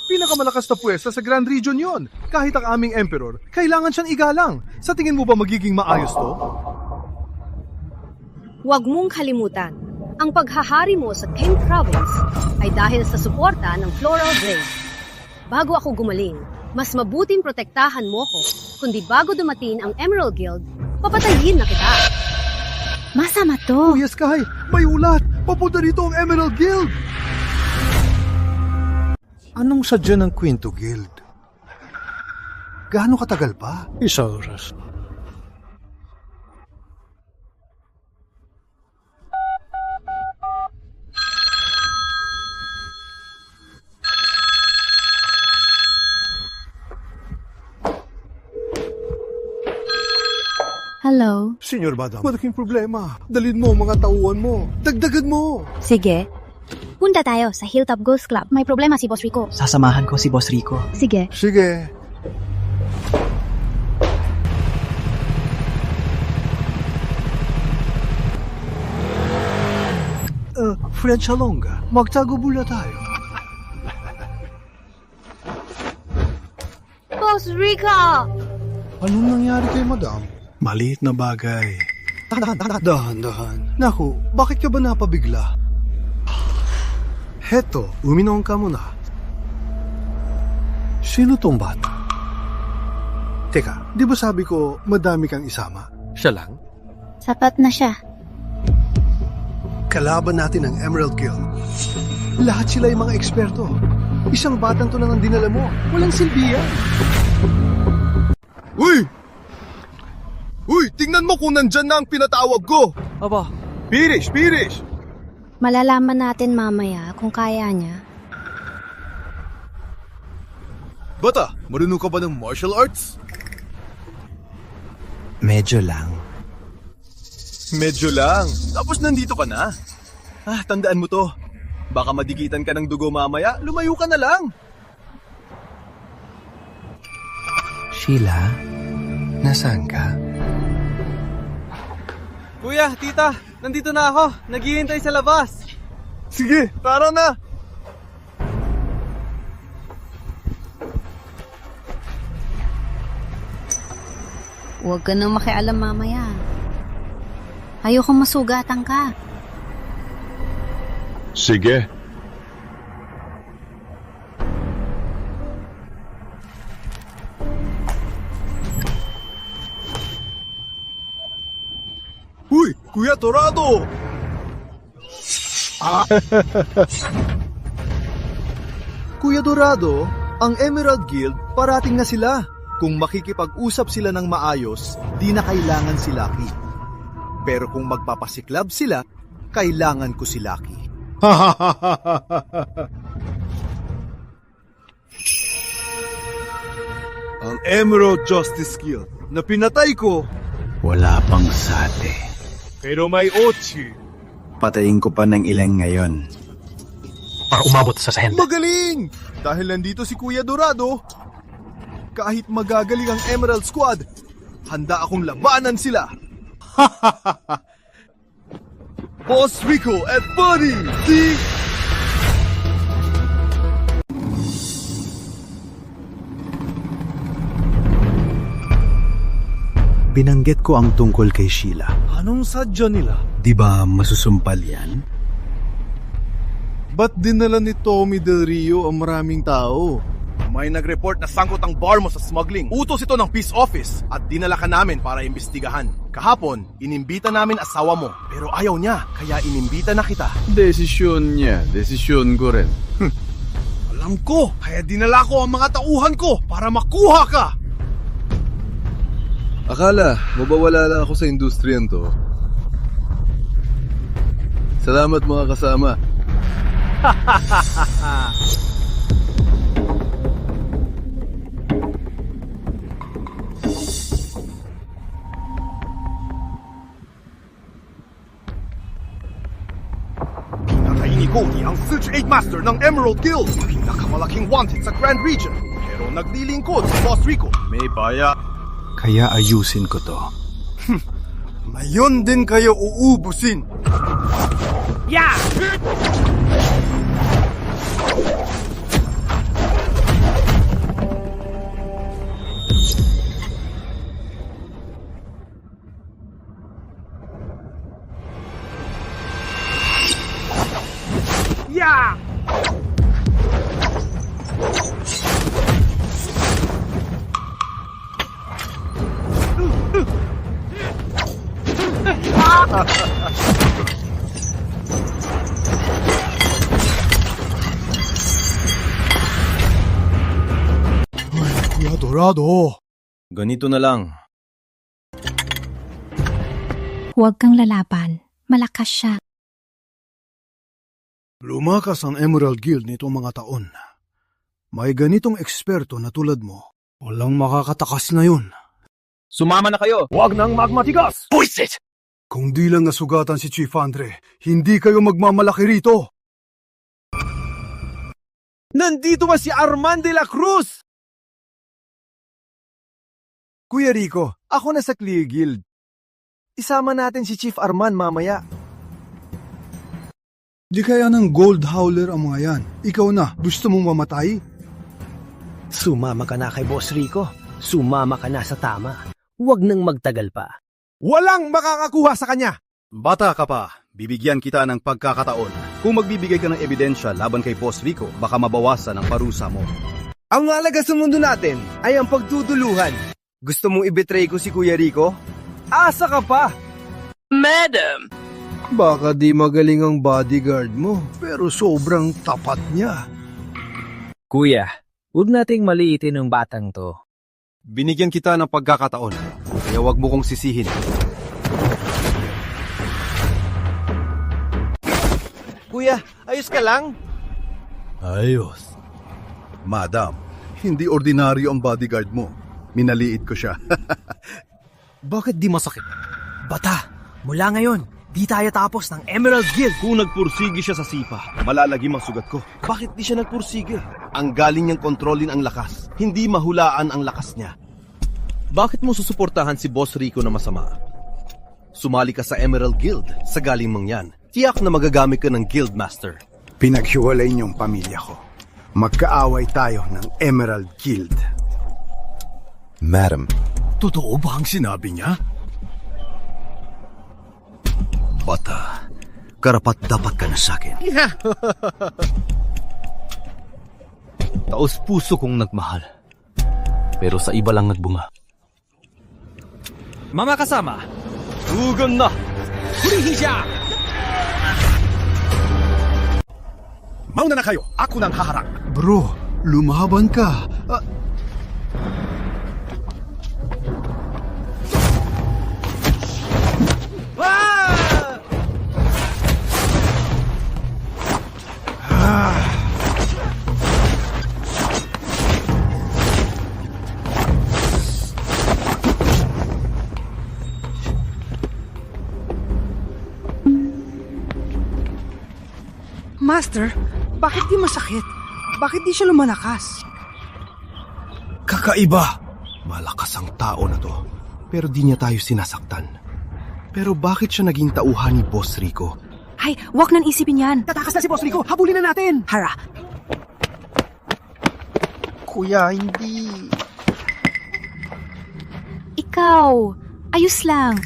Pinakamalakas na puwersa sa Grand Region yon. Kahit ang aming emperor, kailangan siyang igalang. Sa tingin mo ba magiging maayos to? Huwag mong kalimutan, ang paghahari mo sa King Province ay dahil sa suporta ng Floral Blade. Bago ako gumaling, mas mabuting protektahan mo ko, kundi bago dumating ang Emerald Guild, papatayin na kita. Masama to. Kuya Sky, may ulat! Papunta dito ang Emerald Guild! Anong sadya ng Quinto Guild? Gaano katagal pa? Isang oras. Hello? Senyor Madam, malaking problema. Dalhin mo ang mga tauhan mo. Dagdagan mo. Sige. Punta tayo sa Hilltop Ghost Club. May problema si Boss Rico. Sasamahan ko si Boss Rico. Sige. Sige. Fred Salonga, magtago muna tayo. Boss Rico! Anong nangyari kay Madam? Maliit na bagay. Dahan-dahan. Naku, bakit ka ba napabigla? Heto, uminom ka muna. Sino tong bata? Teka, di ba sabi ko madami kang isama? Siya lang? Sapat na siya. Kalaban natin ang Emerald Guild. Lahat sila ay mga eksperto. Isang batang to lang ang dinala mo. Walang silbi yan. Uy! Uy, tingnan mo kung nandyan na ang pinatawag ko. Aba. Pirish! Malalaman natin mamaya kung kaya niya. Bata, marunong ka ba ng martial arts? Medyo lang. Medyo lang. Tapos nandito ka na. Tandaan mo to. Baka madikitan ka ng dugo mamaya, lumayo ka na lang. Sheila, nasaan ka? Kuya, tita, nandito na ako. Naghihintay sa labas. Sige, tara na. Huwag ka nang makialam mamaya. Ayokong masugatan ka. Sige. Uy, Kuya Torado! Kuya Dorado, ang Emerald Guild parating na sila. Kung makikipag-usap sila ng maayos, di na kailangan si Lucky. Pero kung magpapasiklab sila, kailangan ko si Lucky. Ang Emerald Justice Guild na pinatay ko, Wala pang sate. pero may ochi. Patayin ko pa ng ilang ngayon. Para umabot sa sahenda. Magaling! Dahil nandito si Kuya Dorado, kahit magagaling ang Emerald Squad, handa akong labanan sila. Boss Rico at Buddy D! Binanggit ko ang tungkol kay Sheila. Anong sadya nila? Di ba masusumpal yan? Ba't dinala ni Tommy Del Rio ang maraming tao? May nag-report na sangkot ang bar mo sa smuggling. Utos ito ng peace office at dinala ka namin para imbestigahan. Kahapon, inimbita namin asawa mo. Pero ayaw niya, kaya inimbita na kita. Desisyon niya. Desisyon ko rin. Alam ko, kaya dinala ko ang mga tauhan ko para makuha ka. Akala, mabawala lang ako sa industriyan to. Salamat mga kasama. Pinakaini Cody ang Siege 8 Master ng Emerald Guild. Pinakamalaking wanted sa Grand Region. Pero naglilingkod sa Boss Rico. May baya. Kaya ayusin ko to. Ngayon din kayo uubusin. Yeah! Yeah! Kuya Dorado. Ganito na lang. Huwag kang lalaban. Malakas siya. Lumakas ang Emerald Guild nitong mga taon. May ganitong eksperto na tulad mo. Walang makakatakas na yun. Sumama na kayo. Huwag nang magmatigas. Buisit! Kung di lang nasugatan si Chief Andre, hindi kayo magmamalaki rito. Nandito ba si Arman de la Cruz? Kuya Rico, ako na sa Clear Guild. Isama natin si Chief Arman mamaya. Di kaya ng Gold Howler ang mga yan. Ikaw na, gusto mong mamatay? Sumama ka na kay Boss Rico. Sumama ka na sa tama. Huwag nang magtagal pa. Walang makakakuha sa kanya! Bata ka pa, bibigyan kita ng pagkakataon. Kung magbibigay ka ng ebidensya laban kay Boss Rico, baka mabawasan ang parusa mo. Ang mahalaga sa mundo natin ay ang pagtutuluhan. Gusto mong ibetray ko si Kuya Rico? Asa ka pa! Madam! Baka di magaling ang bodyguard mo, pero sobrang tapat niya. Kuya, huwag nating maliitin ng batang to. Binigyan kita ng pagkakataon, kaya wag mo kong sisihin. Kuya, ayos ka lang? Ayos. Madam, hindi ordinaryo ang bodyguard mo. Minaliit ko siya. Bakit di masakit? Bata, mula ngayon, di tayo tapos ng Emerald Guild. Kung nagpursigi siya sa sipa, malalagim ang sugat ko. Bakit di siya nagpursigi? Ang galing niyang kontrolin ang lakas, hindi mahulaan ang lakas niya. Bakit mo susuportahan si Boss Rico na masama? Sumali ka sa Emerald Guild, sa galing mong yan. Tiyak na magagamit ka ng Guild Master. Pinaghiwalay niyong pamilya ko. Magkaaway tayo ng Emerald Guild. Madam, Totoo ba ang sinabi niya? Bata, karapat dapat ka na sakin. Taos puso kong nagmahal. Pero sa iba lang nagbunga. Mga kasama, dugan na! Hulihin siya! mauna na kayo. Ako nang haharap. Bro, lumaban ka. Master, bakit di masakit? Bakit di siya lumalakas? Kakaiba! Malakas ang tao na to. Pero di niya tayo sinasaktan. Pero bakit siya naging tauhan ni Boss Rico? Hay, wag nang isipin yan. Tatakas na si Boss Rico! Habulin na natin! Hara! Kuya, hindi... Ikaw, ayos lang.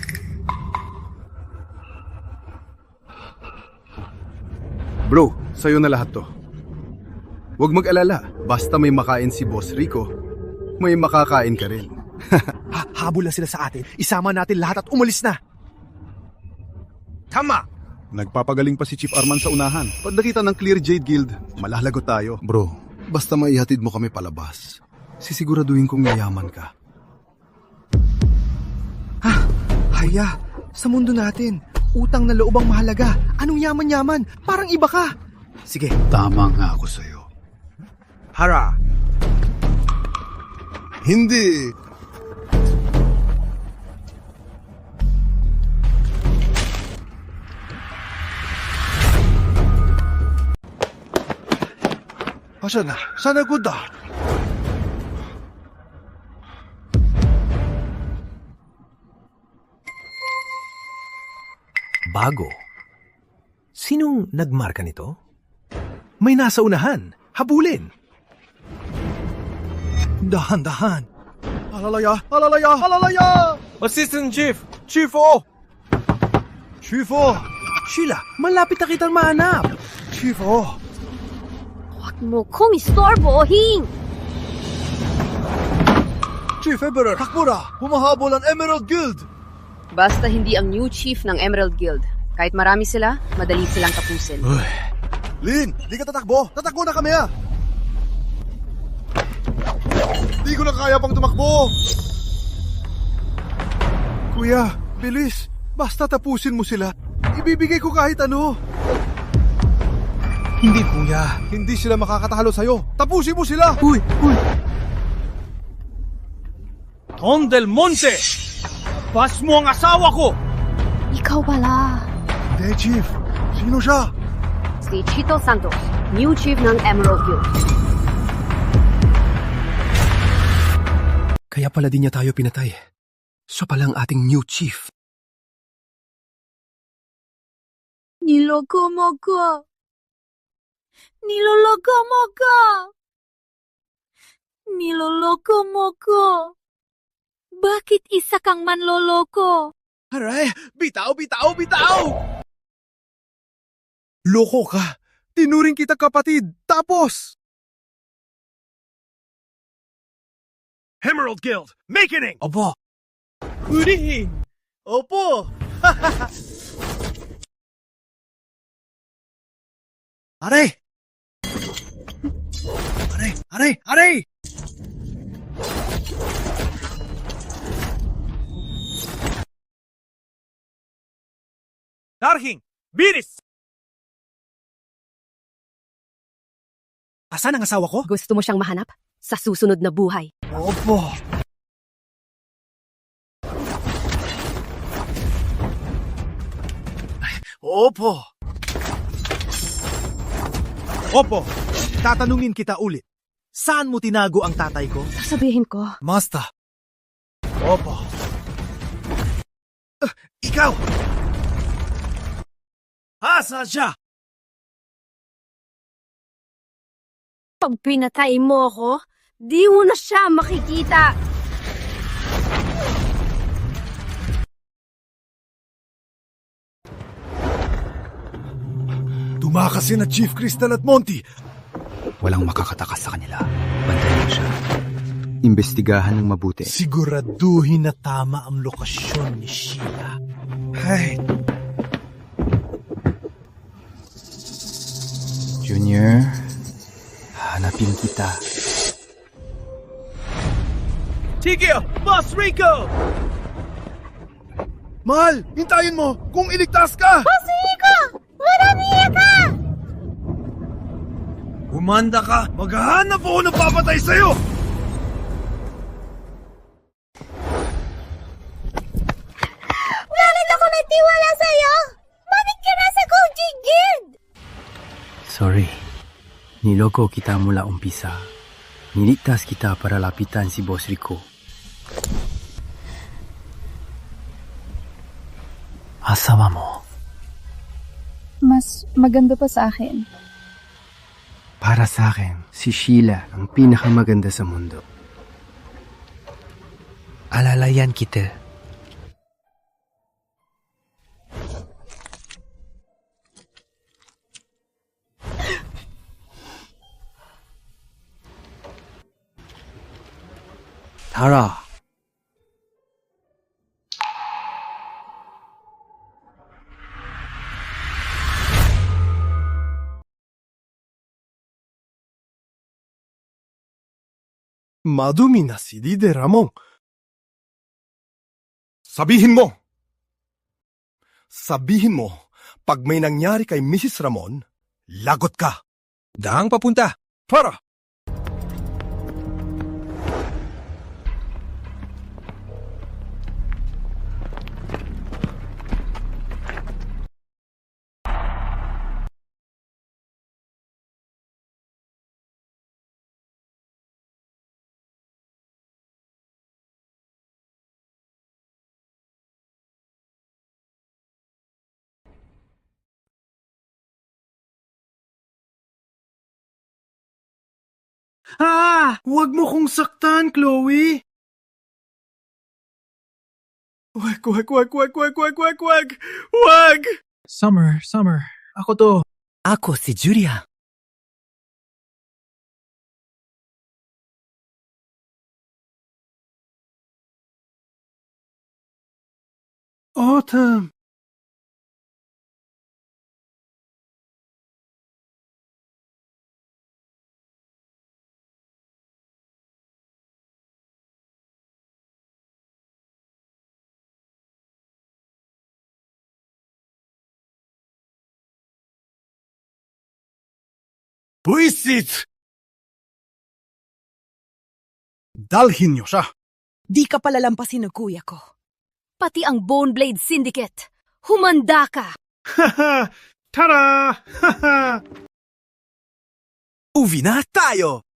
Bro, sa'yo na lahat to. Huwag mag-alala, basta may makain si Boss Rico, may makakain ka rin. Habol na sila sa atin. Isama natin lahat at umalis na. Tama! Nagpapagaling pa si Chief Arman sa unahan. Pag nakita ng Clear Jade Guild, malalagot tayo. Bro, basta maihatid mo kami palabas. Sisiguraduhin kong yayaman ka. Haya, sa mundo natin, utang na loob ang mahalaga. Anong yaman-yaman? Parang iba ka. Sige. Tama nga ako sa'yo. Hara! Hindi! Asan na? Sana good ah. Bago. Sinong nagmarka nito? May nasa unahan. Habulin. Dahan-dahan. Alalaya! Alalaya! Alalaya! Assistant Chief! Chief O! Chief O! Sheila, malapit na kitang mahanap. Chief O! Huwag mo kong istorbohin! Chief Eberer, takbo na! Humahabol ang Emerald Guild! Basta hindi ang new chief ng Emerald Guild. Kahit marami sila, madali silang tapusin. Lin, di ka tatakbo! Tatakbo na kami ah! Di ko na kaya pang tumakbo! Kuya, bilis! Basta tapusin mo sila. Ibibigay ko kahit ano. Hindi kuya, hindi sila makakatalo sa'yo. Tapusin mo sila! Uy! Ton del Monte! Bas mo ang asawa ko! Ikaw pala. Hindi, Chief. Sino siya? Si Chito Santos, new chief ng Emerald Guild. Kaya pala din niya tayo pinatay. Siya pala ang ating new chief. Niloko mo ko. Niloloko mo ko. Niloloko mo ko. Bakit isa kang manloloko? Aray! Bitaw! Bitaw! Bitaw! Loko ka! Tinuring kita kapatid! Tapos! Emerald Guild, makining! Opo! Hulihin! Opo! Are! Are! Aray! Aray! Darhing! Biris! Asan ang asawa ko? Gusto mo siyang mahanap? Sa susunod na buhay. Opo. Opo. Opo, tatanungin kita ulit. Saan mo tinago ang tatay ko? Sasabihin ko. Master. Opo. Ikaw! Asa siya? Pag pinatay mo ako, di mo na siya makikita. Tumakas na Chief Crystal at Monty. Walang makakatakas sa kanila. Bantayan siya. Imbestigahan ng mabuti. Siguraduhin na tama ang lokasyon ni Sheila. Ay. Junior, hanapin kita. Sige, Boss Rico! Mahal, hintayin mo kung iligtas ka! Boss Rico! Maramiya ka! Umanda ka! Maghahanap ako ng papatay sa'yo! Bakit ako nagtiwala sa'yo? Bakit ka nasa Koji Guild? Sorry. Niloko kita mula umpisa. Niligtas kita para lapitan si Boss Rico. Asawa mo. Mas maganda pa sa akin. Para sa akin, si Sheila ang pinakamaganda sa mundo. Alalayan kita. Tara. Madumi na si Líder Ramon. Sabihin mo, pag may nangyari kay Mrs. Ramon, lagot ka. Daang papunta. Para! Huwag mo kong saktan, Chloe! Wag! Summer, ako to. Ako si Julia. Autumn! Buisit! Dalhin niyo siya. Di ka palalampasin ng kuya ko. Pati ang Boneblade Syndicate. Humanda ka! Tara! Uwi na tayo!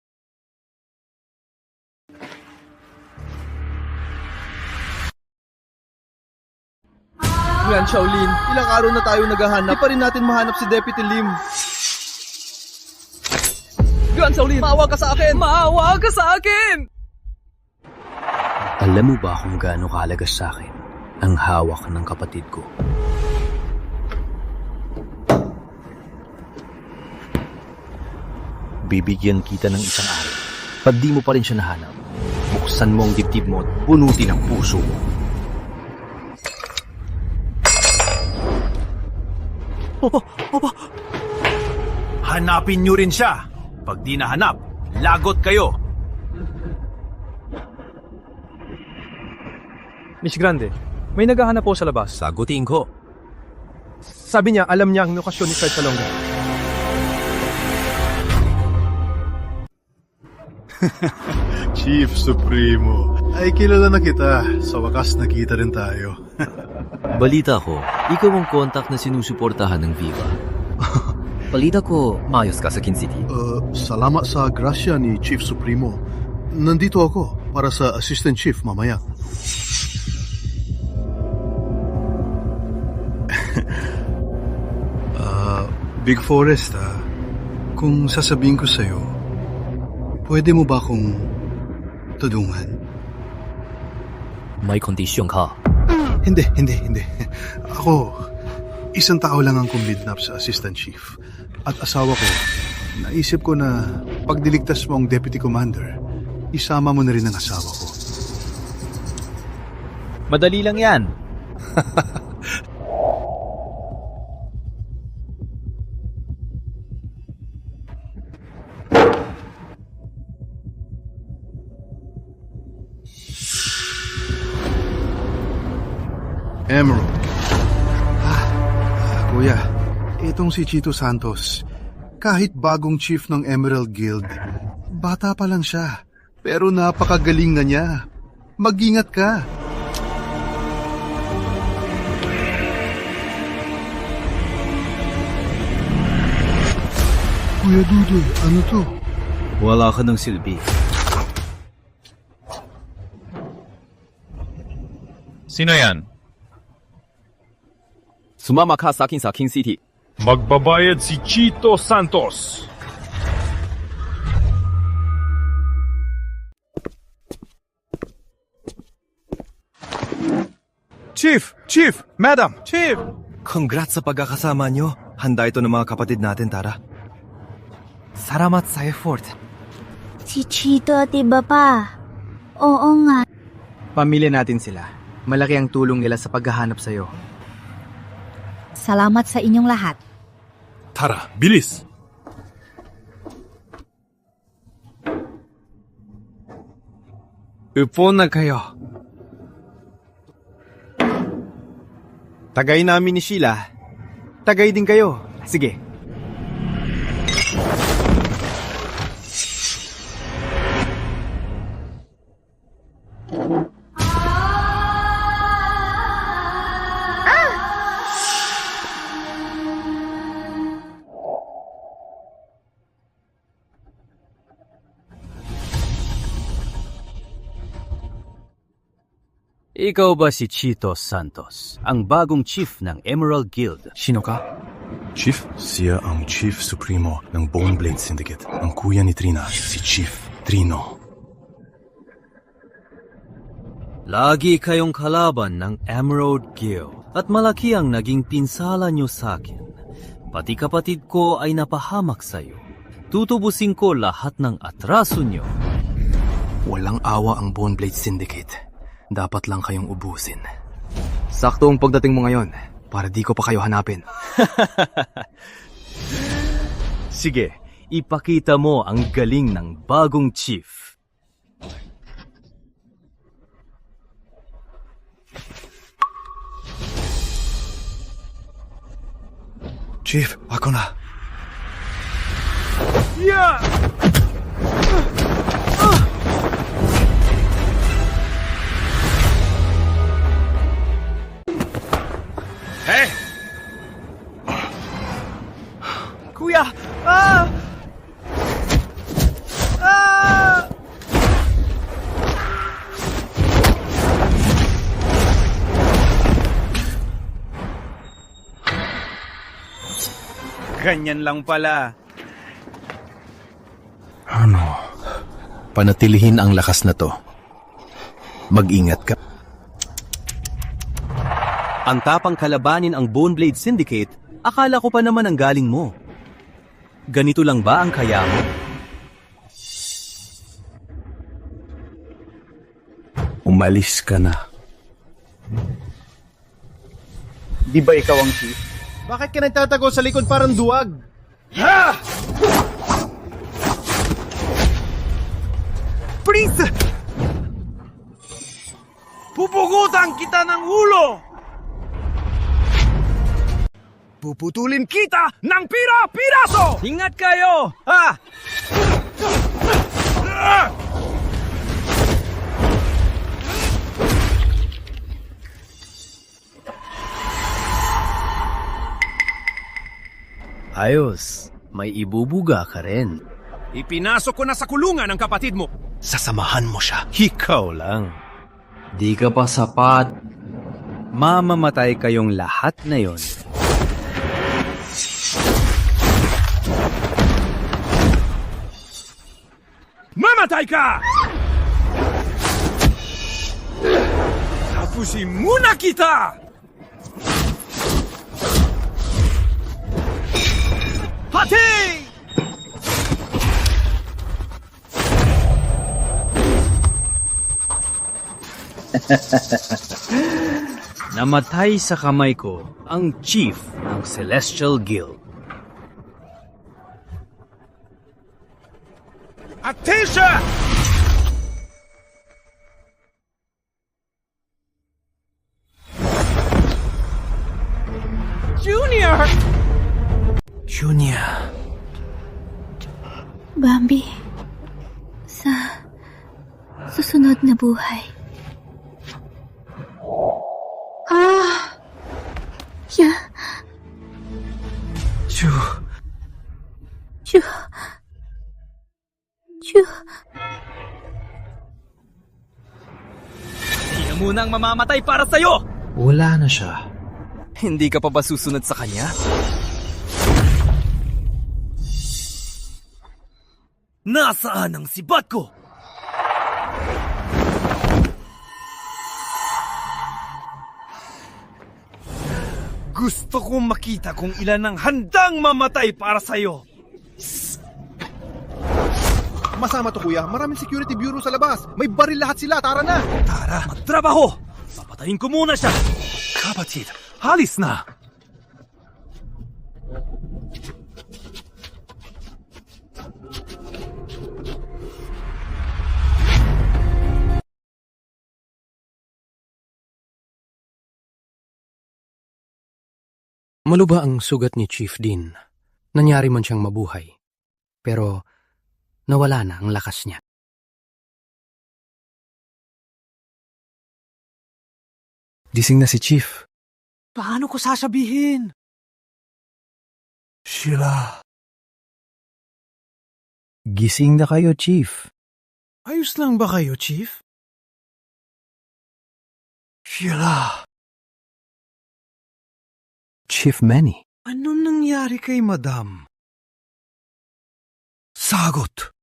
Gran Shaolin, ilang araw na tayo naghahanap. Di pa rin natin mahanap si Deputy Lim. Gran Shaolin, maawa ka sa akin! Maawa ka sa akin! Alam mo ba kung gaano kahalaga sa akin ang hawak ng kapatid ko? Bibigyan kita ng isang araw. Pag di mo pa rin siya nahanap, buksan mo ang dibdib mo at bunutin ang puso mo. Hanapin niyo rin siya. Pag di nahanap, Lagot kayo! Miss Grande, may naghahanap po sa labas. Sagutin ko. Sabi niya, alam niya ang lokasyon ni Fred Salonga. Chief Supremo, ay kilala na kita. Sa wakas nakita rin tayo. Balita ko, ikaw ang contact na sinusuportahan ng Viva. Balita ko, maayos ka sa Kin City. Salamat sa grasya ni Chief Supremo. Nandito ako para sa Assistant Chief mamaya. Big Forest, kung sasabihin ko sa'yo, pwede mo ba akong tudungan? May kondisyon ka. Hindi. Ako, isang tao lang ang kumidnap sa Assistant Chief. At asawa ko, naisip ko na pag diligtas mo ang Deputy Commander, isama mo na rin ang asawa ko. Madali lang yan. Emerald. Kuya, itong si Chito Santos. Kahit bagong chief ng Emerald Guild, bata pa lang siya. Pero napakagaling na niya. Mag-ingat ka. Kuya Dudoy, ano to? Wala ka ng silbi. Sino yan? Sumama ka sa akin sa King City. Magbabayad si Chito Santos. Chief! Madam! Chief! Congrats sa pagkakasama nyo. Handa ito ng mga kapatid natin, Tara. Salamat sa effort. Si Chito, diba pa? Oo nga. Pamilya natin sila. Malaki ang tulong nila sa paghahanap sa'yo. Salamat sa inyong lahat. Tara, bilis! Upo na kayo. Tagay namin ni Sheila. Tagay din kayo. Sige. Ikaw ba si Chito Santos, ang bagong chief ng Emerald Guild? Sino ka? Chief? Siya ang Chief Supremo ng Boneblade Syndicate. Ang kuya ni Trina, si Chief Trino. Lagi kayong kalaban ng Emerald Guild at malaki ang naging pinsala nyo sa akin. Pati kapatid ko ay napahamak sa'yo. Tutubusin ko lahat ng atraso nyo. Walang awa ang Boneblade Syndicate. Dapat lang kayong ubusin. Sakto ang pagdating mo ngayon para di ko pa kayo hanapin. Sige, ipakita mo ang galing ng bagong chief. Chief, ako na. Yeah! Hey! Kuya! Ah! Ah! Ganyan lang pala. Ano? Panatilihin ang lakas na to. Mag-ingat ka. Ang tapang kalabanin ang Boneblade Syndicate, akala ko pa naman ang galing mo. Ganito lang ba ang kaya mo? Umalis ka na. Di ba ikaw ang chief? Bakit ka nagtatago sa likod parang duwag? Ha! Pulis! Pupugutan kita ng ulo! Puputulin kita ng pira-piraso! Ingat kayo, ha? Ayos, may ibubuga ka rin. Ipinasok ko na sa kulungan ang kapatid mo. Sasamahan mo siya. Ikaw lang. Di ka pa sapat. Mamamatay kayong lahat na yon. Mamatay ka! Tapusin muna kita! Pati! Namatay sa kamay ko ang chief ng Celestial Guild. Attention! Junior! Junior. Bambi, sa susunod na buhay. Yeah. Chu. Siya munang mamamatay para sa'yo! Wala na siya. Hindi ka pa ba susunod sa kanya? Nasaan ang sibat ko? Gusto kong makita kung ilan ang handang mamatay para sa'yo. Masama to kuya, maraming security bureau sa labas. May baril lahat sila, tara na! Tara, magtrabaho! Papatayin ko muna siya! Kapatid, halis na! Maluba ang sugat ni Chief Dean. Nanyari man siyang mabuhay. Pero nawala na ang lakas niya. Gising na si Chief. Paano ko sasabihin? Sheila. Gising na kayo, Chief. Ayos lang ba kayo, Chief? Sheila. Chief Manny. Ano nangyari kay Madam? Sagot!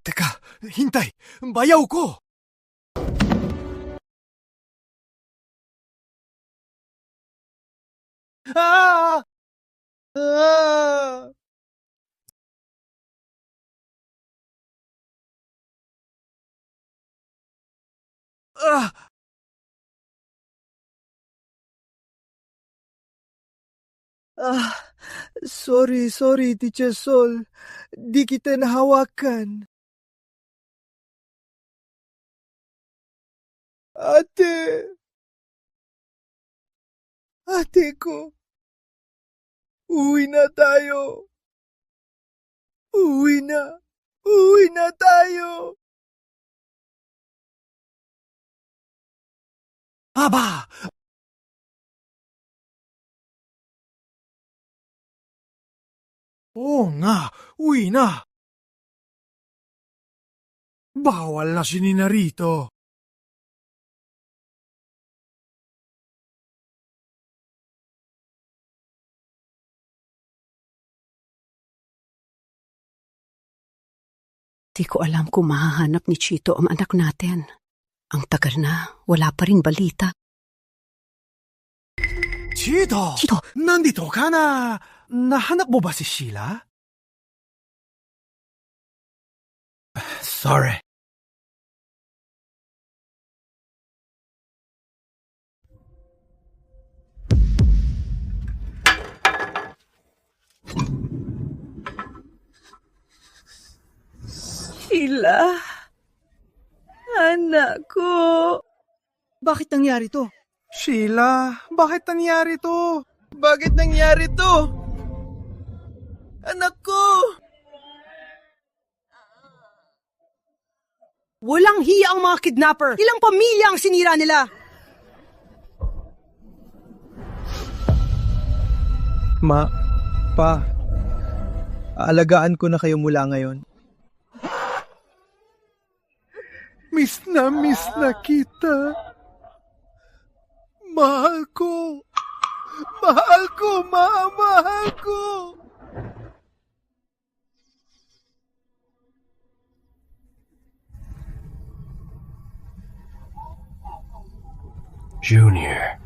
Teka, hintay! Bayaw ko! Ah! Ah! Ah! Sorry, Teacher Sol. Di kita nahawakan. Ate ko. Uwi na tayo. Uwi na tayo. Aba! Oo nga, uwi na. Bawal na si Nina rito. Di ko alam kung mahahanap ni Chito ang anak natin. Ang tagal na, wala pa rin balita. Chito! Nandito ka na! Nahanap mo ba si Sheila? Sorry. Sheila, anak ko. Bakit nangyari to? Sheila, bakit nangyari to? Bakit nangyari to? Anak ko! Walang hiya ang mga kidnapper. Ilang pamilya ang sinira nila. Pa, aalagaan ko na kayo mula ngayon. Miss na kita. Mahal ko. Mahal ko, mahal ko. Junior,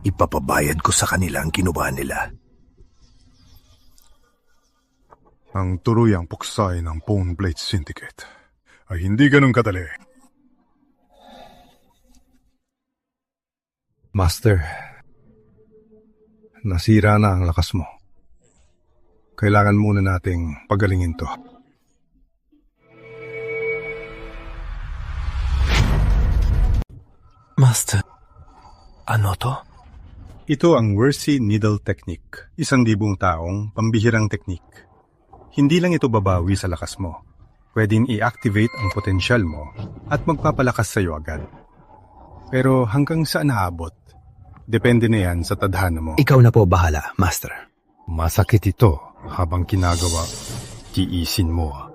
ipapabayad ko sa kanila ang kinuha nila. Ang turuyang puksay ng Bone Blade Syndicate ay hindi ganun kadali. Master, nasira na ang lakas mo. Kailangan muna nating pagalingin to. Master, ano to? Ito ang Wercy Needle Technique, 1,000 taong pambihirang teknik. Hindi lang ito babawi sa lakas mo. Pwedeng i-activate ang potensyal mo at magpapalakas sa iyo agad. Pero hanggang saan naabot? Depende na yan sa tadhana mo. Ikaw na po bahala, Master. Masakit ito habang ginagawa. Tiisin mo.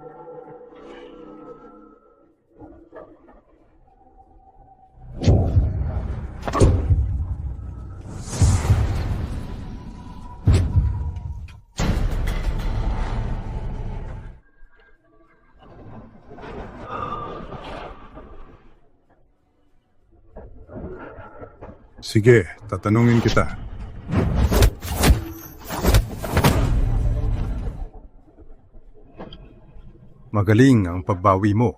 Sige, tatanungin kita. Magaling ang pagbawi mo.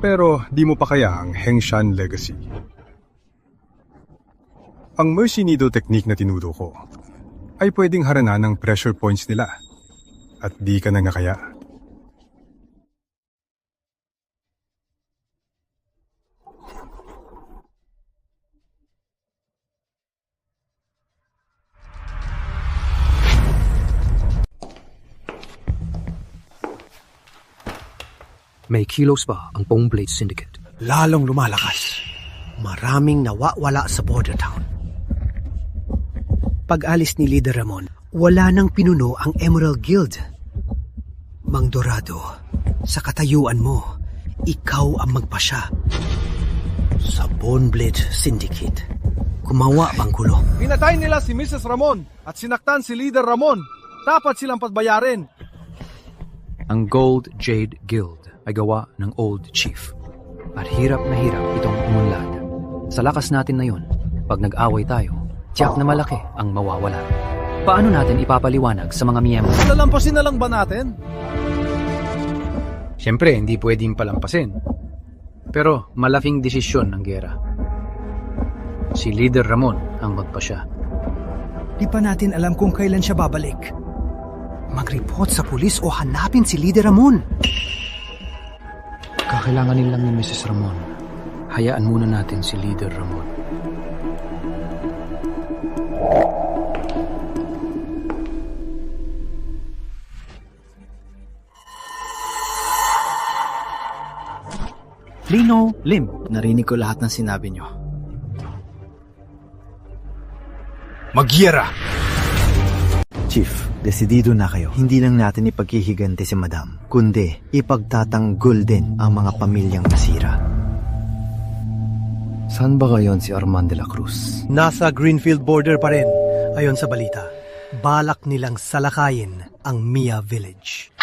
Pero di mo pa kaya ang Hengshan Legacy. Ang Mercy Needle technique na tinuro ko ay pwedeng haranan ng pressure points nila. At di ka na nga kaya. May kilos pa ang Bone Blade Syndicate. Lalong lumalakas. Maraming nawawala sa border town. Pag-alis ni Leader Ramon, wala nang pinuno ang Emerald Guild. Mang Dorado, sa katayuan mo, ikaw ang magpasya. Sa Bone Blade Syndicate, kumawa ang gulo. Pinatay nila si Mrs. Ramon at sinaktan si Leader Ramon. Dapat silang pagbayarin. Ang Gold Jade Guild ay gawa ng Old Chief. At hirap na hirap itong umunlad. Sa lakas natin na yun, pag nag-away tayo, tiyak na malaki ang mawawala. Paano natin ipapaliwanag sa mga miyembro? Lalampasin na lang ba natin? Siyempre, hindi pwedeng palampasin. Pero malaking desisyon ng gera. Si Leader Ramon ang magpasya. Di pa natin alam kung kailan siya babalik. Mag-report sa pulis o hanapin si Leader Ramon. Kakailanganin lang ni Mrs. Ramon. Hayaan muna natin si Leader Ramon. Lino, Lim, narinig ko lahat ng sinabi nyo. Magyera! Chief, desidido na kayo. Hindi lang natin ipaghihiganti si Madam, kundi ipagtatanggol din ang mga pamilyang nasira. Saan ba ngayon si Armand de la Cruz? Nasa Greenfield border pa rin, ayon sa balita. Balak nilang salakayin ang Mia Village.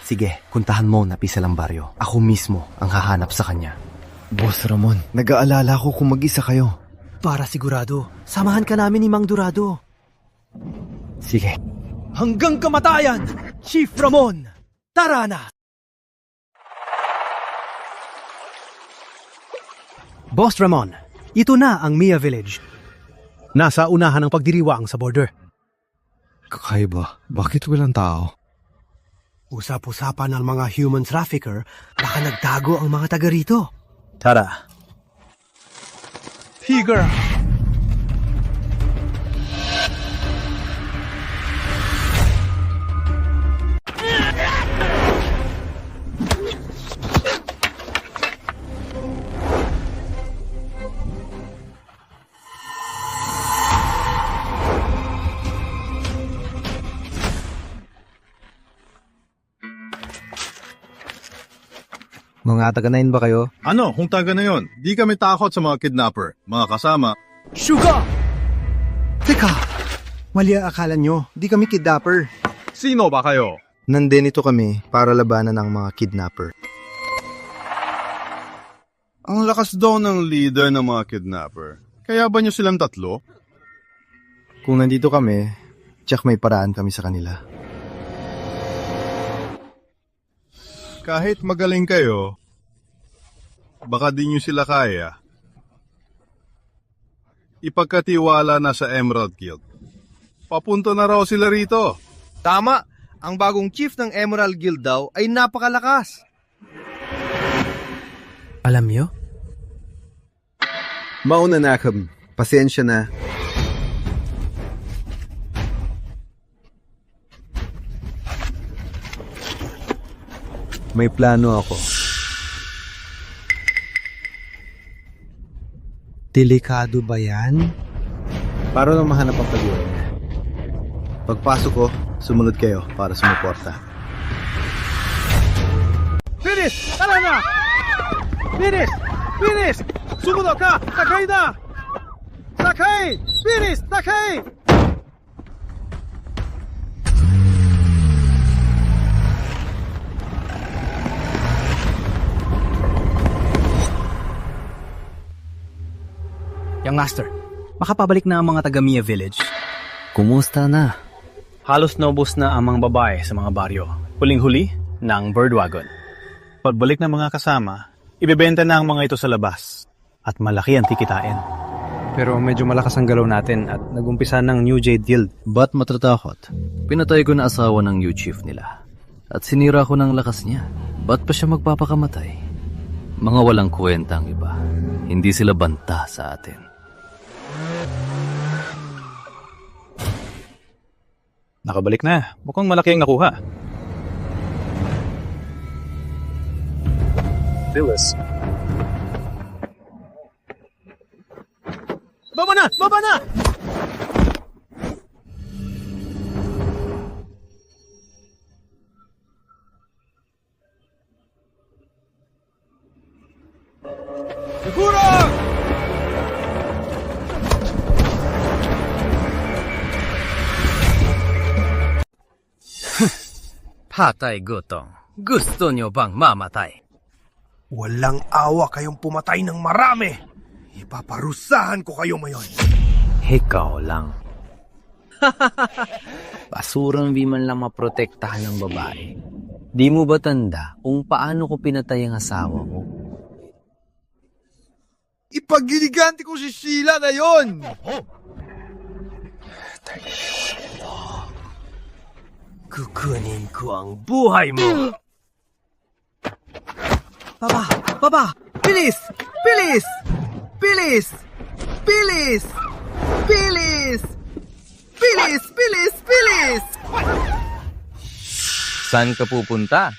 Sige, puntahan mo na Pisalang Baryo. Ako mismo ang hahanap sa kanya. Boss Ramon, nag-aalala ko kung mag-isa kayo. Para sigurado, samahan ka namin ni Mang Dorado. Sige. Hanggang kamatayan, Chief Ramon! Tara na! Boss Ramon, ito na ang Mia Village. Nasa unahan ng pagdiriwang sa border. Kakaiba, bakit walang tao? Usap-usapan ng mga human trafficker, baka nagtago ang mga taga rito. Tara. Tiger! Mga taga-9 ba kayo? Ano, kung taga na yun, di kami takot sa mga kidnapper. Mga kasama. Sugar! Teka! Mali ang akala nyo. Di kami kidnapper. Sino ba kayo? Nandito kami para labanan ng mga kidnapper. Ang lakas daw ng leader ng mga kidnapper. Kaya ba nyo silang tatlo? Kung nandito kami, tsak may paraan kami sa kanila. Kahit magaling kayo, baka di nyo sila kaya. Ipagkatiwala na sa Emerald Guild. Papunta na raw sila rito. Tama! Ang bagong chief ng Emerald Guild daw ay napakalakas. Alam nyo? Mauna na kami. Pasensya na. May plano ako. Delikado ba yan? Para lang mahanap ang pag-iwan niya. Pagpasok ko, sumunod kayo para sumuporta. Finish! Tara na! Finish! Finish! Sumunod ka! Sakay na! Sakay! Finish! Sakay! Young Master, makapabalik na ang mga taga Mia Village. Kumusta na? Halos naubos na ang mga babae sa mga baryo. Huling-huli ng Birdwagon. Pagbalik ng mga kasama, ibebenta na ang mga ito sa labas. At malaki ang tikitain. Pero medyo malakas ang galaw natin at nagumpisa ng New Jade Guild. Ba't matatakot? Pinatay ko na asawa ng new chief nila. At sinira ko ng lakas niya. Ba't pa siya magpapakamatay? Mga walang kwenta ang iba. Hindi sila banta sa atin. Nakabalik na. Mukhang malaki ang nakuha. Phyllis. Baba na! Baba na! Siguro! Patay gutong. Gusto nyo bang mamatay? Walang awa kayong pumatay ng marami. Ipaparusahan ko kayo ngayon. Ikaw lang. Basurang di man lang maprotektahan ng babae. Di mo ba tanda kung paano ko pinatay ang asawa mo? Ipagiliganti ko si Sheila na yon! Kukunin ko ang buhay mo! Baba! Baba! Bilis! Bilis! Bilis! Bilis! Bilis! Bilis! Bilis! Bilis! Saan ka pupunta?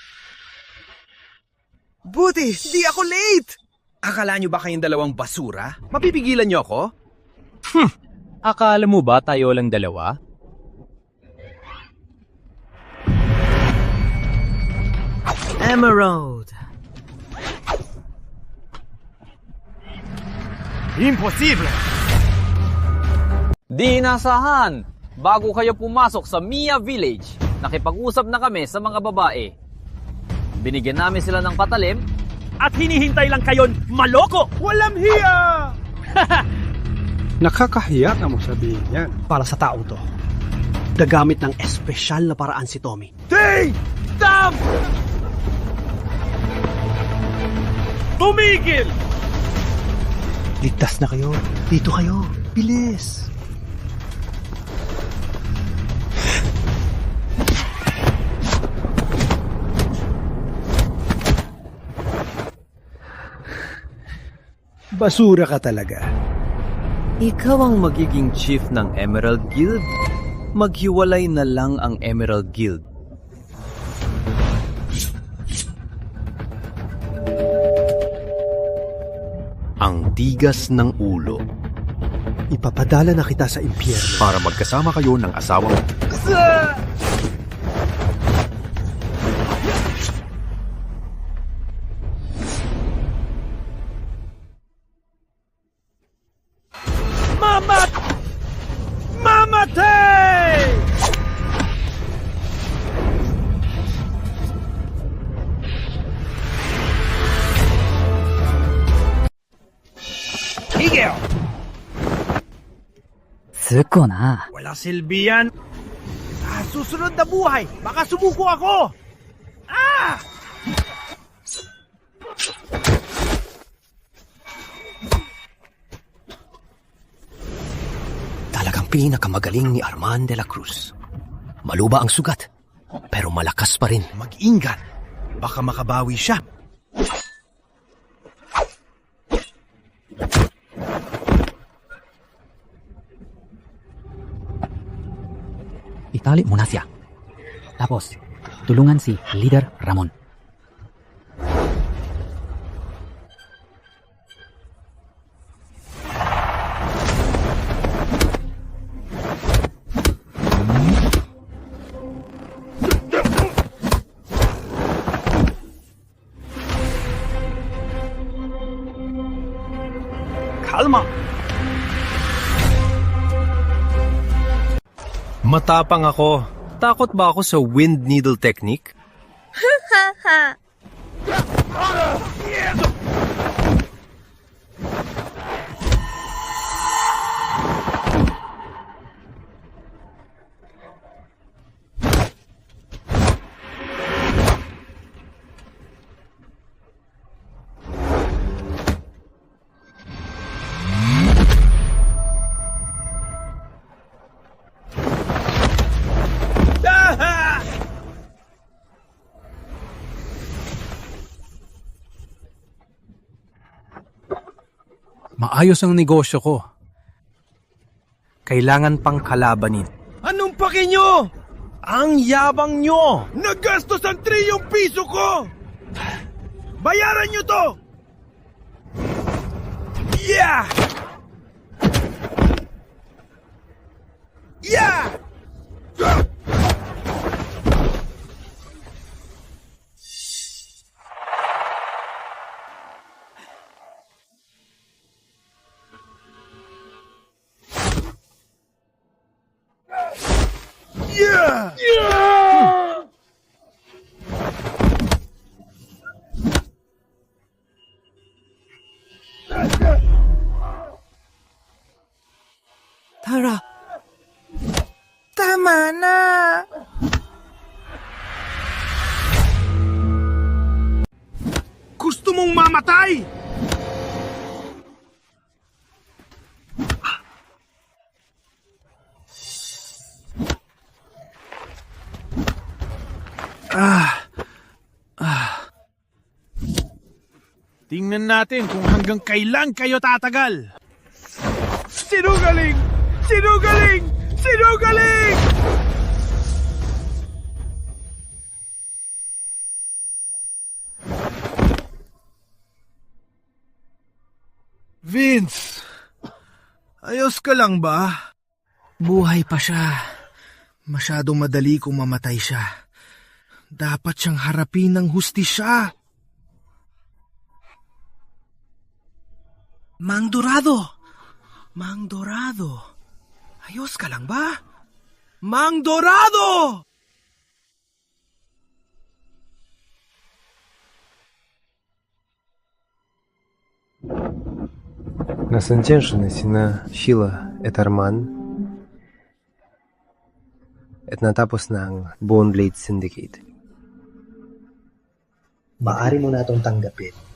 Buti! Di ako late! Akala nyo ba kayong dalawang basura? Mapipigilan nyo ako? Akala mo ba tayo lang dalawa? Emerald! Imposible! Di inasahan! Bago kayo pumasok sa Mia Village, nakipag-usap na kami sa mga babae. Binigyan namin sila ng patalim at hinihintay lang kayon maloko! Walang hiya! Nakakahiya na mo sabihin yan. Para sa tao to, nagamit ng espesyal na paraan si Tommy. Ding! Dam! Tumigil! Ligtas na kayo. Dito kayo. Bilis. Basura ka talaga. Ikaw ang magiging chief ng Emerald Guild? Maghiwalay na lang ang Emerald Guild. Ang tigas ng ulo. Ipapadala na kita sa impyerno. Para magkasama kayo ng asawa mo. Mamatay! Higel! Tsuko na. Wala silbi yan. Susunod na buhay. Baka sumuko ako. Talagang pinakamagaling ni Arman de la Cruz. Maluba ang sugat, pero malakas pa rin. Mag-ingat. Baka makabawi siya. Itali mo na siya. Tapos, tulungan si Leader Ramon. Kalma! Matapang ako. Takot ba ako sa wind needle technique? Maayos ang negosyo ko. Kailangan pang kalabanin. Anong paki nyo? Ang yabang nyo! Nagastos ang 3 yung piso ko! Bayaran nyo to! Yeah! Yeah! Yeah! Yeah! Tara! Tama na! Gusto mong mamatay? Tingnan natin kung hanggang kailan kayo tatagal. Sinugaling! Sinugaling! Sinugaling! Vince! Ayos ka lang ba? Buhay pa siya. Masyadong madali kung mamatay siya. Dapat siyang harapin ng hustisya. Mang Dorado! Mang Dorado! Ayos ka lang ba? Mang Dorado! Nasentensyones na Sheila at Arman at natapos na ang Bone Blade Syndicate. Maaari mo na itong tanggapin.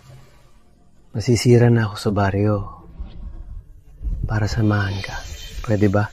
Masisira na ako sa baryo para samahan ka. Pwede ba?